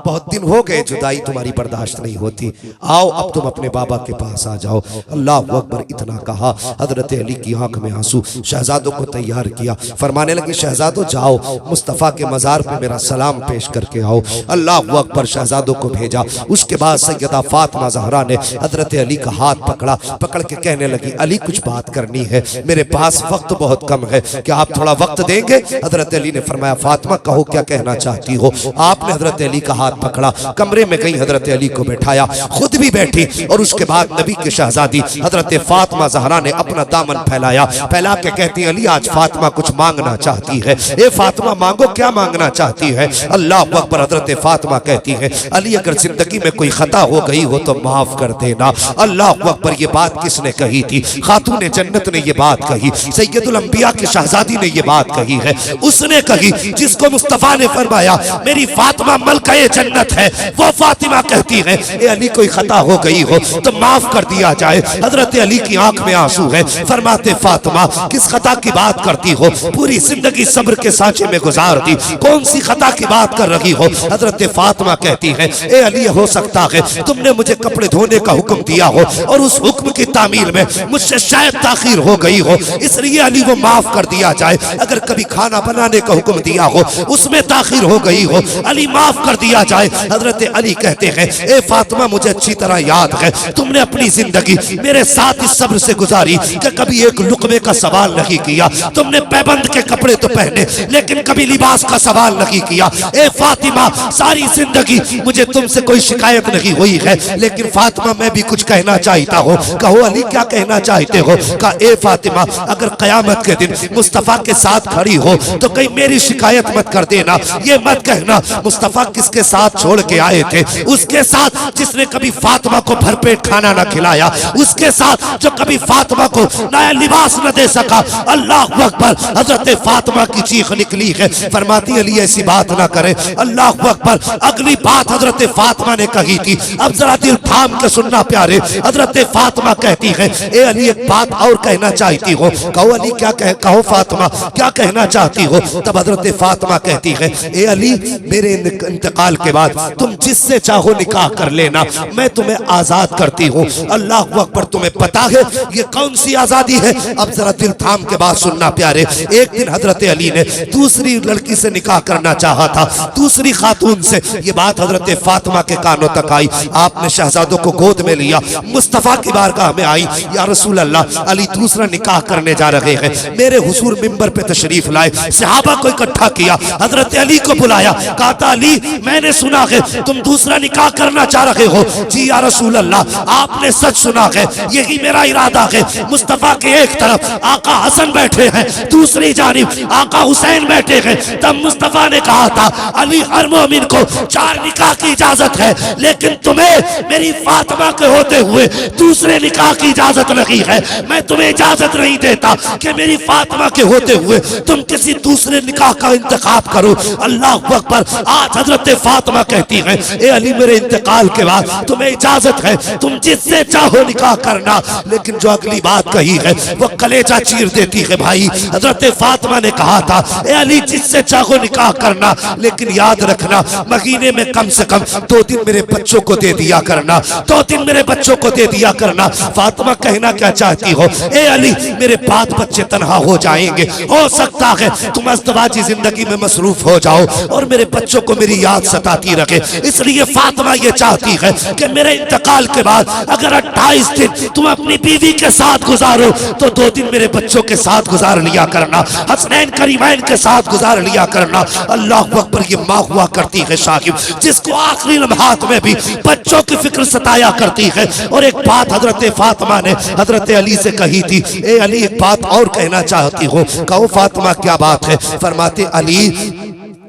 बहुत दिन हो गए, जुदाई तुम्हारी बर्दाश्त नहीं होती, आओ अब तुम अपने बाबा के पास आ जाओ। अल्लाह अकबर इतना कहा, हजरत अली की आंख में आंसू, शहजादों को तैयार किया। फरमाने लगे शहजादों जाओ मुस्तफ़ा के मज़ार पे मेरा सलाम पेश करके आओ। अल्लाह अकबर, शहजादों को भेजा। उसके बाद सैयदा फातिमा ज़हरा ने हजरत अली का हाथ पकड़ा, पकड़ के कहने लगी अली कुछ बात करनी है, मेरे पास वक्त बहुत कम है, क्या आप थोड़ा वक्त देंगे? हजरत अली ने फरमाया फातिमा कहो क्या कहना चाहती हो। आपने हजरत अली का हाथ पकड़ा, कमरे में गई, हजरत अली को बैठाया, खुद भी बैठी और उसके बाद नबी के शहजादी हजरत फातिमा ज़हरा ने अपना दामन फैलाया, फैला के कहती अली आज फातिमा कुछ मांगना चाहती है। ए फातिमा मांगो, क्या मांगना चाहती है? अल्लाह अकबर। हजरत फातिमा कहती है अली अगर जिंदगी में कोई खता हो गई हो तो माफ कर देना। अल्लाह अकबर। ये बात किसने कही थी? खातून जन्नत ने ये बात कही, सैयदुल अंबिया की शहजादी ने ये बात कही है। उसने कही जिसको मुस्तफा ने फरमाया मेरी फातिमा मलकाए जन्नत है, वो फातिमा कहती है ए अली कोई खता हो गई हो तो माफ कर दिया जाए। हजरत अली की आंख में आंसू है, फरमाते फातिमा किस खता की बात करती हो? पूरी जिंदगी सब्र के सांचे में गुजार दी, कौन सी खता की बात कर रही हो? हजरत फातिमा कहती है ए अली हो सकता है तुमने मुझे कपड़े धोने का हुक्म दिया हो और उस हुक्म की तामील में मुझसे शायद ताखीर हो गई हो, इसलिए अली वो माफ कर दिया जाए। अगर कभी खाना बनाने का हुक्म दिया हो उसमें ताखीर हो गई हो, अली माफ कर दिया जाए। हजरत अली कहते हैं ए फातिमा मुझे अच्छी तरह याद है तुमने अपनी जिंदगी मेरे साथ इस सब्र से गुजारी कि कभी एक लुकमे का सवाल नहीं किया, तुमने पैबंद के कपड़े तो पहने लेकिन कभी लिबास का सवाल नहीं किया। ए फातिमा सारी जिंदगी मुझे तुमसे कोई शिकायत नहीं हुई है, लेकिन फातिमा मैं भी कुछ कहना चाहता हूँ। कहो अली क्या कहना चाहते हो? कहा ए फातिमा अगर कयामत के दिन मुस्तफा के साथ खड़ी हो तो कहीं मेरी शिकायत मत कर देना, ये मत कहना मुस्तफा किसके साथ छोड़ के आए थे, उसके साथ जिसने कभी फातिमा को भरपेट खाना न खिलाया, उसके साथ जो कभी फातिमा को नया लिबास न दे सका। अल्लाह अकबर। हजरत फातिमा की चीख निकली है, फरमाती अली ऐसी बात ना करे। अल्लाह अकबर। अगली बात हजरत फातिमा ने कही थी, अब जरा दिल थाम के सुनना प्यारे। हजरत फातिमा कहती है ए अली एक बात और कहना चाहती हो। कहो अली क्या कहो फातिमा क्या कहना चाहती हो? तब हजरत फातिमा कहती है ए अली मेरे इंतकाल के बाद तुम जिससे चाहो निकाह कर लेना, मैं तुम्हें आजाद करती हूँ। अल्लाह अकबर। तुम्हें पता है ये कौन सी आजादी है? अब जरा दिल थाम के बात सुनना प्यारे। एक दिन हजरत अली ने दूसरी लड़की से निकाह करना चाहा था, दूसरी खातून से। ये बात हजरत फातिमा के कानों तक आई, आपने शहजादों को गोद में लिया, मुस्तफा की बारगाह में आई, या रसूल अल्लाह अली दूसरा निकाह करने जा रहे हैं। मेरे हुजूर मिंबर पे तशरीफ लाए, सहाबा को इकट्ठा किया, हजरत अली को बुलाया, कहा अली मैंने सुना है तुम दूसरा निकाह करना चाह रहे हो। जी या रसूल अल्लाह आपने सच सुना है, यही मेरा इरादा है। मुस्तफा के एक तरफ आका हसन बैठे हैं, दूसरी जानिब आका हुसैन बैठे हैं। तब मुस्तफा ने कहा था अली हर मोमिन को 4 निकाह की इजाजत है, लेकिन तुम्हें मेरी फातिमा के होते हुए दूसरे निकाह की इजाजत नहीं है। मैं तुम्हें इजाजत नहीं देता कि मेरी फातिमा के होते हुए तुम किसी दूसरे निकाह का इंतखाब करो। अल्लाह अकबर। आज हजरत फातिमा कहती है ए अली मेरे इंतकाल के बाद तुम्हें इजाजत है तुम जिससे चाहो निकाह करना, लेकिन जो अगली बात कही है वो कलेजा चीर देती है भाई। हजरत फातिमा ने कहा था ए अली जिससे चाहो निकाह करना, लेकिन याद रखना महीने में कम से कम 2 दिन मेरे बच्चों को दे दिया करना, 2 दिन मेरे बच्चों को दे दिया करना। फातिमा कहना क्या चाहती हो? ए अली मेरे बात बच्चे तनहा हो जाएंगे, हो सकता है तुम अज़दवाजी जिंदगी में मसरूफ हो जाओ और मेरे बच्चों को मेरी याद सताती रखे, इसलिए फातिमा ये चाहती है कि मेरे इंतकाल के बाद अगर 28 दिन तुम अपनी बीवी के साथ गुजारो तो 2 दिन मेरे बच्चों के साथ गुजार लिया करना, हसनैन करीमैन के साथ गुजार लिया करना। अल्लाह अकबर। ये माँ हुआ करती है साहिब जिसको आखिरी लम्हात में भी बच्चों की फिक्र सताया करती है। और एक बात हजरत फातिमा ने हजरत अली से कही थी, ए अली एक बात और कहना चाहती हूँ। कहो फातिमा क्या बात है? फरमाते अली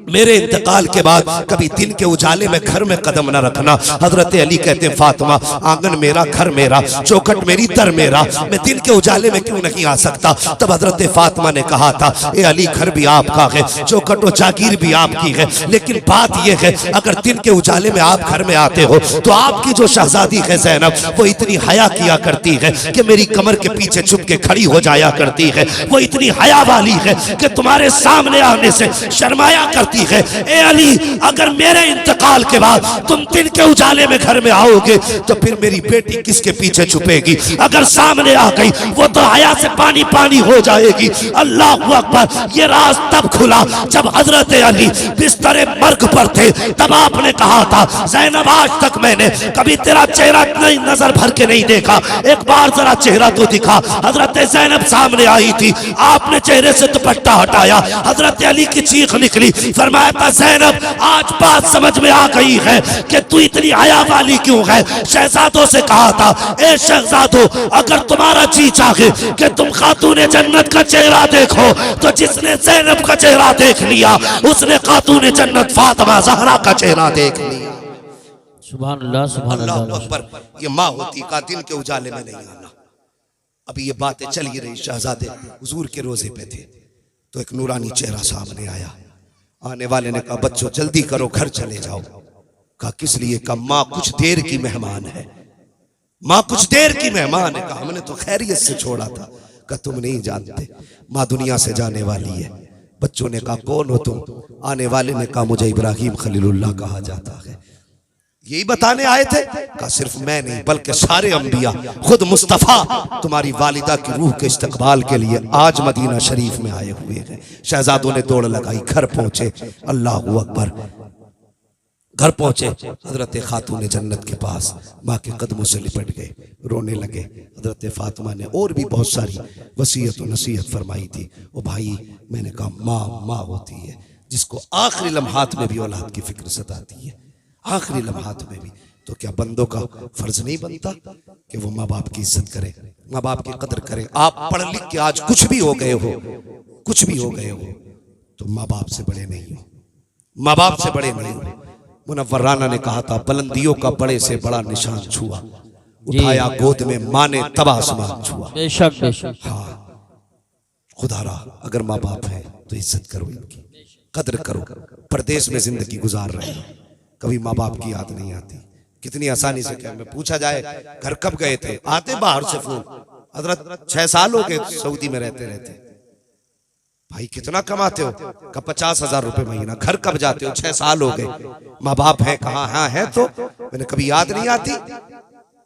मेरे इंतकाल के बाद कभी दिन के उजाले में घर में कदम न रखना। हजरत अली कहते फातिमा आंगन मेरा घर मेरा, चौखट मेरी दर मेरा, मैं दिन के उजाले में क्यों नहीं आ सकता? तब हजरत फातिमा ने कहा था ए अली घर भी आपका है, चौखट और जागीर भी आपकी है, लेकिन बात यह है अगर दिन के उजाले में आप घर में आते हो तो आपकी जो शहजादी है ज़ैनब वो इतनी हया किया करती है कि मेरी कमर के पीछे छुप के खड़ी हो जाया करती है। वो इतनी हया वाली है कि तुम्हारे सामने आने से शर्माया करती कहती है, ए अली, अगर मेरे इंतकाल के बाद तुम दिन के उजाले में घर में आओगे तो फिर मेरी बेटी किसके पीछे छुपेगी? अगर सामने आ गई वो तो हया से पानी पानी हो जाएगी। अल्लाह अकबर। ये राज तब खुला जब हजरत अली बिस्तरे मर्ग पर थे। तब आपने कहा था, ज़ैनब, आज तक मैंने कभी तेरा चेहरा नहीं नजर भर के नहीं देखा, एक बार जरा चेहरा तो दिखा। हजरत ज़ैनब सामने आई थी, आपने चेहरे से दुपट्टा हटाया, हजरत अली की चीख निकली। फरमाया था, ज़ैनब, आज बात समझ में आ गई है कि तू इतनी हया वाली क्यों है। शहजादों से कहा था, ए शहजादों, अगर तुम्हारा जी चाहे कि तुम खातून जन्नत का चेहरा देखो तो जिसने ज़ैनब का चेहरा देख लिया उसने खातून जन्नत फातिमा ज़हरा का चेहरा देख लिया। सुभान अल्लाह, सुभान अल्लाह अल्लाह। अकबर। ये माँ होती का दिन के उजाले में नहीं आना। अभी ये बातें चल ही रही, शहजादे हुजूर के रोजे पे थे तो एक नूरानी चेहरा सामने आया। आने वाले ने कहा, बच्चों जल्दी करो, घर चले जाओ। कहा, किस लिए? कहा, माँ कुछ देर की मेहमान है, माँ कुछ देर की मेहमान है। कहा, हमने तो खैरियत से छोड़ा था। कहा, तुम नहीं जानते, माँ दुनिया से जाने वाली है। बच्चों ने कहा, कौन हो तुम? आने वाले ने कहा, मुझे इब्राहिम खलीलुल्लाह कहा जाता है। यही बताने आए थे? कहा, सिर्फ मैं नहीं बल्कि सारे अंबिया, खुद मुस्तफ़ा तुम्हारी वालिदा की रूह के इस्तकबाल के लिए आज मदीना शरीफ में आए हुए हैं। शहजादों ने दौड़ लगाई, घर पहुंचे। अल्लाह अकबर। घर पहुंचे, हजरत खातून जन्नत के पास माँ के कदमों से लिपट गए, रोने लगे। हजरत फातिमा ने और भी बहुत सारी वसीयत और नसीहत फरमाई थी। ओ भाई, मैंने कहा, माँ माँ होती है जिसको आखिरी लम्हात में भी औलाद की फिक्र सताती है, आखिरी लम्हात में भी। तो क्या बंदों का फर्ज नहीं बनता कि वो माँ बाप की इज्जत करे, माँ बाप की कदर करे? आप पढ़ लिख के आज कुछ भी हो गए हो, कुछ भी हो गए हो, तो माँ बाप से बड़े नहीं हो, माँ बाप से बड़े नहीं हो। मुनव्वर राना ने कहा था, बुलंदियों का बड़े से बड़ा निशान छुआ, उठाया गोद में माँ ने तब आसमान छुआ। बेशक बेशक। हाँ, खुदारा अगर माँ बाप है तो इज्जत करो, इनकी कदर करो। परदेश में जिंदगी गुजार रहे हैं, कभी माँ बाप की याद नहीं आती। कितनी आसानी से क्या में पूछा जाए, घर कब गए थे? आते बाहर से फोन, हजरत 6 साल हो गए सऊदी में रहते रहते। भाई कितना कमाते हो? का 50,000 रुपए महीना। घर कब जाते हो? 6 साल हो गए। माँ बाप है कहाँ? हाँ है। तो मैंने कभी याद नहीं आती?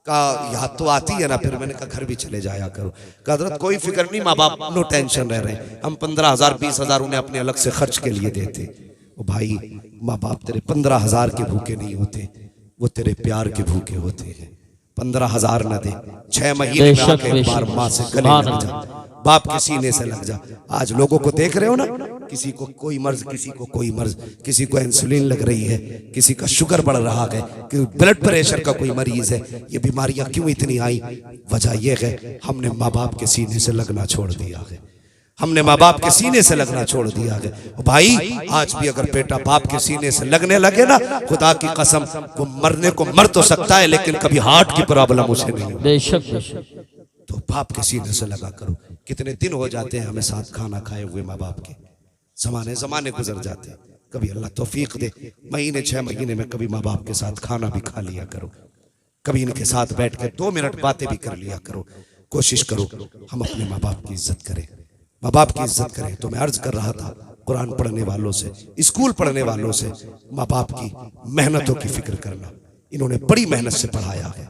का याद तो आती है ना। फिर मैंने कहा घर भी चले जाया करो। कहा हजरत कोई फिक्र नहीं, माँ बाप नो टेंशन रह रहे हैं, हम 15,000 20,000 उन्हें अपने अलग से खर्च के लिए देते। ओ भाई, माँ बाप तेरे 15,000 के भूखे नहीं होते, वो तेरे प्यार के भूखे होते हैं। 15,000 न दे, 6 महीने में आके एक बार माँ से गले लग जा, बाप के सीने से लग जा। आज लोगों को देख रहे हो ना, किसी को कोई मर्ज, किसी को कोई मर्ज, किसी को इंसुलिन लग रही है, किसी का शुगर बढ़ रहा है, कि ब्लड प्रेशर का कोई मरीज है। ये बीमारियां क्यों इतनी आई? वजह यह है हमने माँ बाप के सीने से लगना छोड़ दिया है, हमने माँ बाप के सीने से लगना छोड़ दिया है। भाई आज भी अगर बेटा बाप के सीने से लगने लगे ना, खुदा की कसम वो मरने को मर तो सकता है लेकिन कभी हार्ट की प्रॉब्लम उसे नहीं। बेशक बेशक। तो बाप के सीने से लगा करो। कितने दिन हो जाते हैं हमें साथ खाना खाए हुए माँ बाप के, जमाने जमाने गुजर जाते हैं। कभी अल्लाह तौफीक दे, महीने 6 महीने में कभी माँ बाप के साथ खाना भी खा लिया करो, कभी इनके साथ बैठ कर 2 मिनट बातें भी कर लिया करो। कोशिश करो हम अपने माँ बाप की इज्जत करें, माँ बाप की इज्जत करें। तो मैं अर्ज कर रहा था, कुरान पढ़ने वालों से, स्कूल पढ़ने वालों से माँ बाप की मेहनतों की फिक्र करना। इन्होंने बड़ी मेहनत से पढ़ाया है,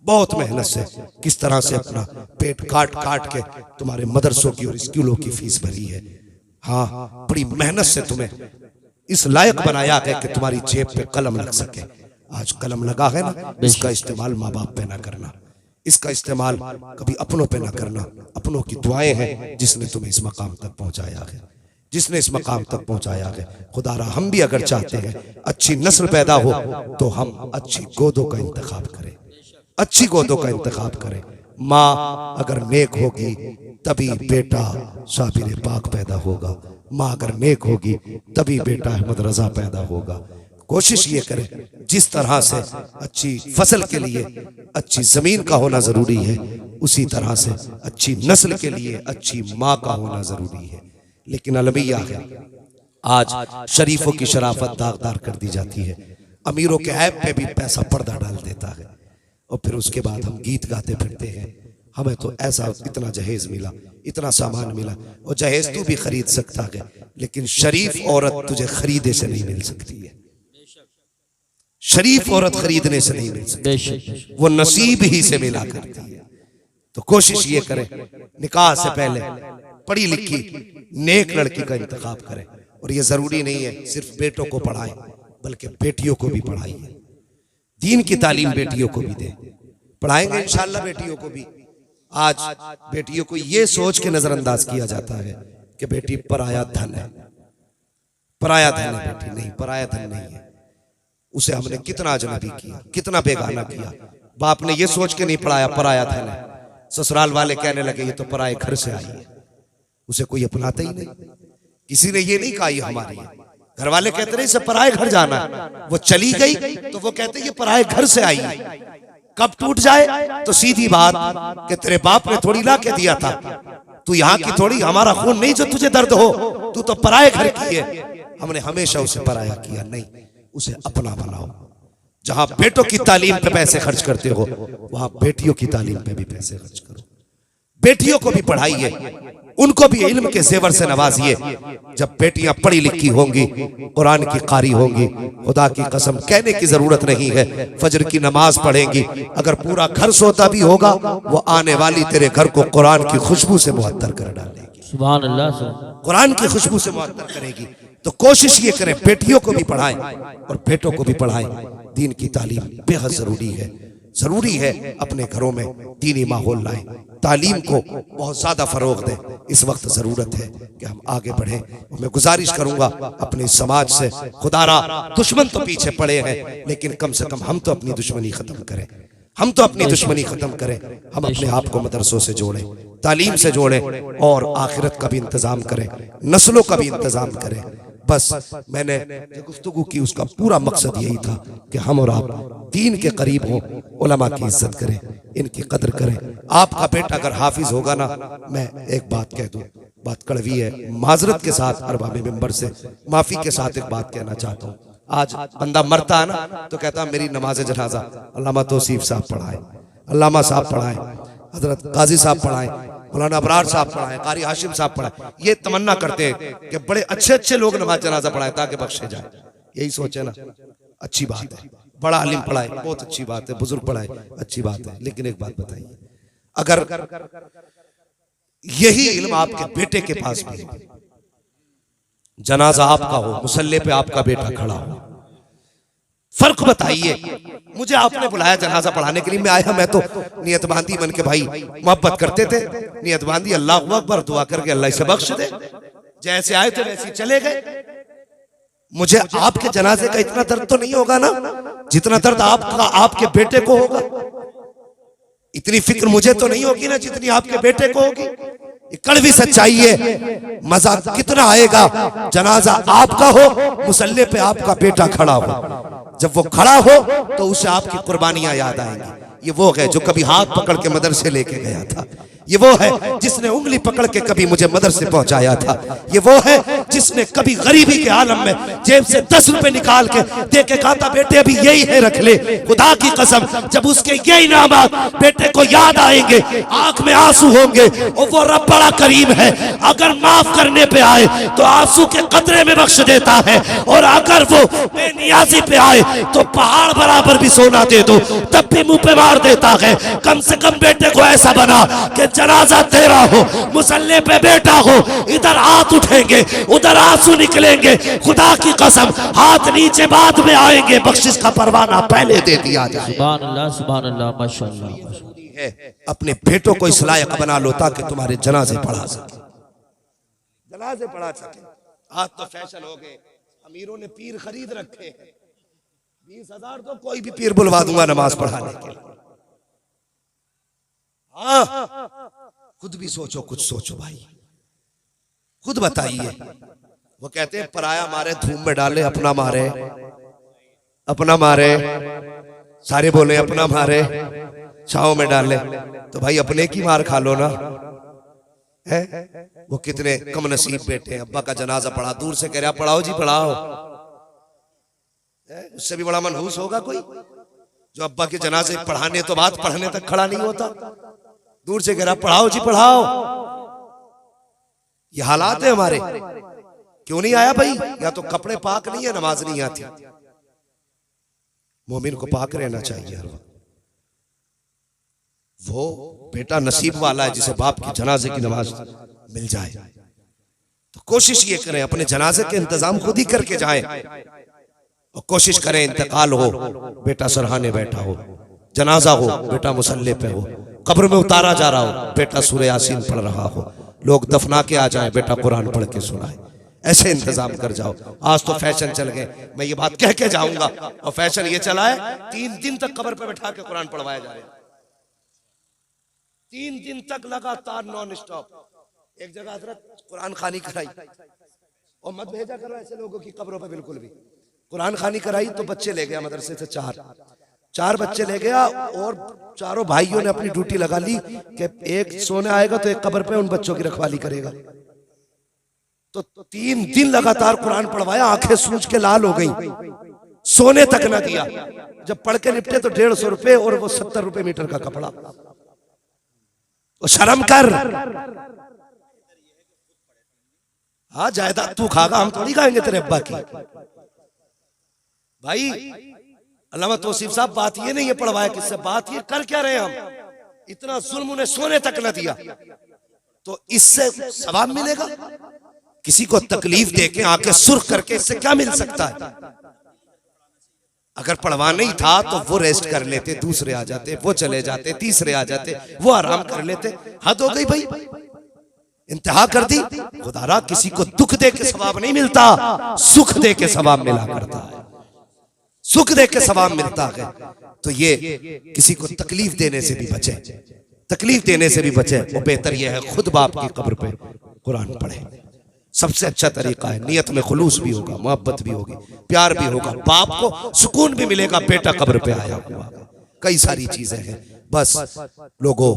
बहुत मेहनत से, किस तरह से अपना पेट काट काट के तुम्हारे मदरसों की और स्कूलों की फीस भरी है। हाँ, बड़ी मेहनत से तुम्हें इस लायक बनाया है कि तुम्हारी जेब पे कलम लग सके। आज कलम लगा है ना, इसका इस्तेमाल माँ बाप पे ना करना, इसका इस्तेमाल कभी अपनों पे ना करना। अपनों की दुआएं हैं जिसने तुम्हें इस मकाम तक पहुंचाया है, जिसने इस मकाम तक पहुंचाया है। खुदारा हम भी अगर चाहते हैं अच्छी नस्ल पैदा हो तो हम अच्छी गोदों का इंतखाब करें, अच्छी गोदों का इंतखाब करें। माँ अगर नेक होगी तभी बेटा साबिर पाक पैदा होगा, माँ अगर नेक होगी तभी बेटा अहमद रजा पैदा होगा। कोशिश ये करें, जिस तरह से अच्छी फसल के लिए अच्छी जमीन का होना जरूरी है, उसी तरह से अच्छी नस्ल के लिए अच्छी माँ का होना जरूरी है। लेकिन अलमिया है, आज शरीफों की शराफत दागदार कर दी जाती है, अमीरों के ऐब पे भी पैसा पर्दा डाल देता है, और फिर उसके बाद हम गीत गाते फिरते हैं, हमें तो ऐसा इतना जहेज मिला, इतना सामान मिला। और जहेज तू भी खरीद सकता है, लेकिन शरीफ औरत तुझे खरीदे से नहीं मिल सकती है। शरीफ औरत खरीदने से नहीं मिल सकती, वो नसीब ही से मिला करती है। तो कोशिश ये करें, निकाह से पहले पढ़ी लिखी नेक लड़की का इंतखाब करें। और ये जरूरी नहीं है सिर्फ बेटों को पढ़ाएं, बल्कि बेटियों को भी पढ़ाइए। दीन की तालीम बेटियों को भी दें, पढ़ाएंगे इंशाअल्लाह बेटियों को भी। आज बेटियों को ये सोच के नजरअंदाज किया जाता है कि बेटी पराया धन है, पराया धन है बेटी। नहीं, पराया धन नहीं है। उसे हमने कितना अजनबी किया, कितना बेगाना किया। बाप ने ये सोच के नहीं पढ़ाया पराया धन है, ससुराल वाले कहने लगे ये तो पराए घर से आई है। उसे कोई अपनाता ही नहीं। किसी ने ये नहीं कहा ये हमारी है। घर वाले कहते रहे इसे पराए घर जाना है। वो चली गई तो वो कहते ये पराए घर से आई है। कब टूट जाए तो सीधी बात कि तेरे बाप ने थोड़ी ला के दिया था, तू यहाँ की थोड़ी, हमारा खून नहीं जो तुझे दर्द हो, तू तो पराए घर की है। हमने हमेशा उसे पराया किया नहीं, उसे अपना बनाओ। जहां बेटों की तालीम पे पैसे खर्च करते हो, वहां बेटियों की तालीम पे भी पैसे खर्च करो। बेटियों को भी पढ़ाइए, उनको भी इल्म के जेवर से नवाजिए। जब बेटियां पढ़ी लिखी होंगी, कुरान की कारी होंगी, खुदा की कसम कहने की जरूरत नहीं है, फजर की नमाज पढ़ेंगी। अगर पूरा घर सोता भी होगा, वो आने वाली तेरे घर को कुरान की खुशबू से मुअत्तर कर डालेगी। सुभान अल्लाह, कुरान की खुशबू से मुअत्तर करेगी। तो कोशिश ये करें बेटियों को भी पढ़ाएं और बेटों को भी पढ़ाएं। दीन की तालीम बेहद जरूरी है। जरूरी है अपने घरों में दीनी माहौल लाएं, तालीम को बहुत ज्यादा फरोग दें। इस वक्त जरूरत है कि हम आगे बढ़ें। मैं गुजारिश करूंगा अपने समाज से, खुदारा दुश्मन तो पीछे पड़े हैं, लेकिन कम से कम हम तो अपनी दुश्मनी खत्म करें। हम तो अपनी दुश्मनी खत्म करें। हम अपने आप को मदरसों से जोड़ें, तालीम से जोड़ें और आखिरत का भी इंतजाम करें, नस्लों का भी इंतजाम करें। बस मैंने जो गुफ्तगू की उसका पूरा मकसद यही था कि हम और आप दीन के करीब हों, उलमा की इज्जत करें, इनकी कदर करें। आपका बेटा अगर हाफिज होगा ना, मैं एक बात कह दूं, बात कड़वी है, माजरत के साथ अरबाब मिंबर से माफी के साथ एक बात कहना चाहता हूँ। आज बंदा मरता है ना तो कहता मेरी नमाज जनाजा अल्लामा तौसीफ साहब पढ़ाए, अल्लामा साहब पढ़ाए, हजरत काजी साहब पढ़ाए, मौलाना अबरार साहब पढ़ाए, कारी हाशिम साहब पढ़ाए। ये तमन्ना करते हैं कि बड़े अच्छे अच्छे लोग नमाज जनाजा पढ़ाए ताकि बख्शे जाए। यही सोचे ना, अच्छी बात है। बड़ा आलिम पढ़ाए, बहुत अच्छी बात है। बुजुर्ग पढ़ाए, अच्छी बात है। लेकिन एक बात बताइए, अगर यही इल्म आपके बेटे के पास भी है, जनाजा आपका हो, मुसल्ले पे आपका बेटा खड़ा हो, फर्क बताइए। मुझे आपने बुलाया जनाजा पढ़ाने के लिए, मैं आया, मैं तो नियत बांधी बन के भाई मोहब्बत करते थे, नियत बांधी अल्लाह अकबर दुआ करके अल्लाह से बख्श दे, जैसे आए थे वैसे चले गए। मुझे आपके जनाजे का इतना दर्द तो नहीं होगा ना जितना दर्द आपका आपके बेटे को होगा। इतनी फिक्र मुझे तो नहीं होगी ना जितनी आपके बेटे को होगी। ये कड़वी सच्चाई है। मजा कितना आएगा, जनाजा आपका हो, मुसल्ले पे आपका बेटा खड़ा हो। जब वो खड़ा हो तो उसे आपकी कुर्बानियां याद आएंगी। ये वो है जो कभी हाथ पकड़ के मदरसे लेके गया था, ये वो है जिसने उंगली पकड़ के कभी मुझे मदरसे पहुंचाया था, ये वो है जिसने कभी गरीबी के आलम में जेब से 10 रुपए निकाल के दे के कहा था बेटे अभी यही है रख ले। खुदा की कसम जब उसके ये इनामात बेटे को याद आएंगे, आंख में आंसू होंगे, और वो रब बड़ा करीम है। अगर माफ करने पे आए तो आंसू के कतरे में बख्श देता है, और अगर वो बेनियाजी पे आए तो पहाड़ बराबर भी सोना दे दो तब भी मुंह पे मार देता है। कम से कम बेटे को ऐसा बना कि जनाजा तेरा हो, मुसल्ले पे बेटा हो, इधर हाथ उठेंगे उधर आंसू निकलेंगे। खुदा की कसम हाथ नीचे बाद में आएंगे, बख्शिश का परवाना पहले दे दिया जाए। सुभान अल्लाह, माशाअल्लाह। है अपने बेटों को इस लायक बना लो ताकि तुम्हारे जनाजे पढ़ा सके, जनाजे पढ़ा सके। आज तो फैशन हो गए, अमीरों ने पीर खरीद रखे हैं। 20,000 तो कोई भी पीर बुलवा दूंगा नमाज पढ़ाने के लिए। हाँ, खुद भी सोचो, कुछ सोचो भाई, खुद बताइए। वो कहते हैं पराया मारे धूम में डाले, अपना मारे, अपना मारे, सारे बोले अपना मारे छाव में डाले। तो भाई अपने की मार खा लो ना, है? वो कितने कम नसीब बेटे हैं, अब्बा का जनाजा पढ़ा, दूर से कह रहा पढ़ाओ जी पढ़ाओ। उससे भी बड़ा मनहूस होगा कोई जो अब्बा के जनाजे पढ़ाने तो बात पढ़ने तक खड़ा नहीं होता। दूर से कह रहा पढ़ाओ जी पढ़ाओ। ये हालात है हमारे। क्यों नहीं आया भाई? या तो कपड़े पाक नहीं है, नमाज नहीं आती। मोमिन को पाक रहना चाहिए हर वक्त। वो बेटा नसीब वाला है जिसे बाप की जनाजे की नमाज मिल जाए। तो कोशिश ये करें अपने जनाजे के इंतजाम खुद ही करके जाएं, और कोशिश करें इंतकाल हो बेटा सरहाने बैठा हो, जनाजा हो बेटा मुसल्ले पे हो, कब्र में उतारा जा रहा हो बेटा सूरह यासीन पढ़ रहा हो, लोग दफना के आ जाए बेटा कुरान पढ़ के सुनाए। ऐसे इंतजाम कर जाओ। आज तो फैशन चल गए, मैं ये बात कह के जाऊंगा, और फैशन ये चला है 3 दिन तक कब्र पे बैठा के कुरान पढ़वाया जा रहा है। 3 दिन तक लगातार नॉन स्टॉप। एक जगह हजरत कुरान खानी कराई, और मत भेजा करो ऐसे लोगों की कब्रों पे बिल्कुल भी। कुरान खानी कराई तो बच्चे ले गया मदरसे से, 4 बच्चे ले गया, और चारों भाइयों ने अपनी ड्यूटी लगा ली कि एक सोने आएगा तो एक कब्र पे उन बच्चों की रखवाली करेगा। तो 3 दिन लगातार कुरान पढ़वाया, आंखें सूज के लाल हो गई, सोने तक न दिया। जब पढ़ के निपटे तो 150 रुपए, और वो 70 रुपए मीटर का कपड़ा। तो शर्म कर। हाँ जायदाद तू खागा, हम थोड़ी खाएंगे तेरे अब्बा की। भाई अल्लामा तौसीफ साहब, बात ये नहीं है पढ़वाया किससे, बात ये कर क्या रहे हम। इतना जुल्म उन्हें सोने तक न दिया, तो इससे सवाब मिलेगा? किसी को तकलीफ देके आंखें सुर्ख करके इससे क्या मिल सकता है? अगर पढ़वा नहीं था तो वो रेस्ट कर लेते, दूसरे आ जाते, वो चले जाते, तीसरे आ जाते, वो आराम कर लेते। हद हो गई भाई, इंतहा कर दी। खुदारा किसी को दुख दे के सवाब नहीं मिलता, सुख दे के सवाब मिला करता है, सुख दे के सवाब मिलता है। तो ये किसी को तकलीफ देने से भी बचे, तकलीफ देने से भी बचे। वो बेहतर यह है खुद बाप की कब्र पे कुरान पढ़े। सबसे अच्छा तरीका है, नियत में खुलूस भी होगा, मोहब्बत भी होगी, प्यार भी होगा, बाप को सुकून भी मिलेगा बेटा कब्र पे आया हुआ। कई सारी चीजें हैं। बस लोगों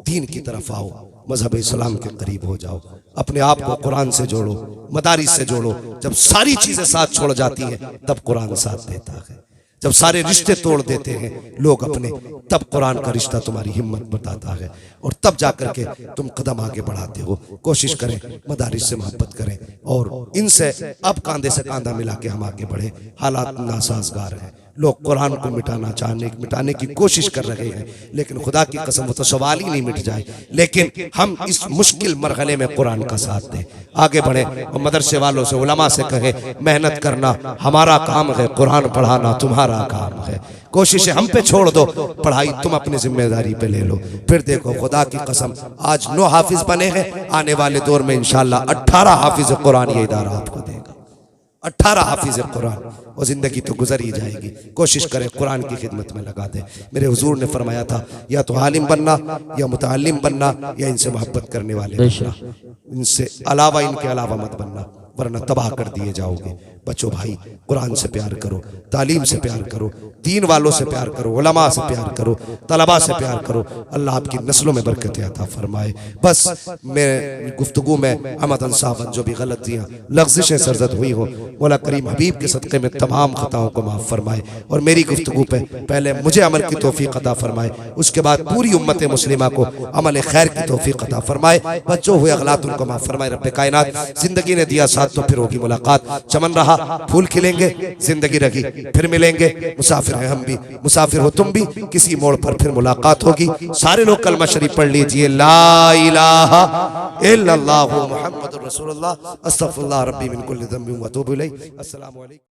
दीन की तरफ आओ, मजहब इस्लाम के करीब हो जाओ, अपने आप को कुरान से जोड़ो, मदारिस से जोड़ो। जब सारी चीजें साथ छोड़ जाती हैं तब कुरान साथ देता है। जब सारे रिश्ते तोड़ देते हैं लोग अपने, तब कुरान का रिश्ता तुम्हारी हिम्मत बताता है, और तब जाकर के तुम कदम आगे बढ़ाते हो। कोशिश करें मदारिस से मोहब्बत करें, और इनसे अब कांधे से कांधा मिला के हम आगे बढ़े। हालात नासाजगार हैं, लोग कुरान को मिटाने की कोशिश कर रहे हैं, लेकिन खुदा की कसम वो तो सवाल ही नहीं मिट जाए। लेकिन हम इस मुश्किल मरहले में कुरान का साथ दें, आगे बढ़े, और मदरसे वालों से, उलमा से कहें मेहनत करना हमारा काम है, कुरान पढ़ाना तुम्हारा काम है। कोशिशें हम पे छोड़ दो, पढ़ाई तुम अपनी जिम्मेदारी पे ले लो। फिर देखो खुदा की कसम, आज 9 हाफिज बने हैं, आने वाले दौर में इंशाल्लाह 18 हाफिज कुरान ये इदारा आपको देगा। 18 हाफिज कुरान, और जिंदगी तो गुजर ही जाएगी। कोशिश करें कुरान की खिदमत में लगा दे। मेरे हुजूर ने फरमाया था, या तो आलिम बनना, या मुतअल्लिम बनना, या इनसे मोहब्बत करने वाले बनना। इनसे अलावा, इनके अलावा मत बनना, वरना तबाह कर दिए जाओगे। बच्चों भाई, कुरान से प्यार करो, तालीम से प्यार करो, दीन वालों से प्यार करो, उलमा से प्यार करो, तलबा से प्यार करो। अल्लाह आपकी नस्लों में बरकत अता फरमाए। बस मैं गुफ्तगू में अमदन साहब जो भी गलतियाँ लफ्ज़िशें सरजद हुई हो, मौला करीम हबीब के सदक़े में तमाम खताओं को माफ़ फरमाए, और मेरी गुफ्तगू पे पहले मुझे अमल की तौफीक अता फरमाए, उसके बाद पूरी उम्मत मुस्लिमा को अमल खैर की तौफीक अता फरमाए। बच्चों हुए अगलात उनको माफ़ फरमाए। रब्बे कायनात, जिंदगी ने दिया साथ तो फिर होगी मुलाकात। चमन रहा, फूल खिलेंगे, जिंदगी रही, फिर मिलेंगे। मुसाफिर हैं हम भी, मुसाफिर हो तुम भी, किसी मोड़ पर फिर मुलाकात होगी। सारे लोग कलमा शरीफ पढ़ लीजिए, ला इलाहा इल्लल्लाहु मुहम्मदुर रसूलुल्लाह, अस्तगफिरुल्लाह रब्बी मिन कुल्ली ज़ंबिन व अतूबु इलैह। अस्सलामु अलैकुम।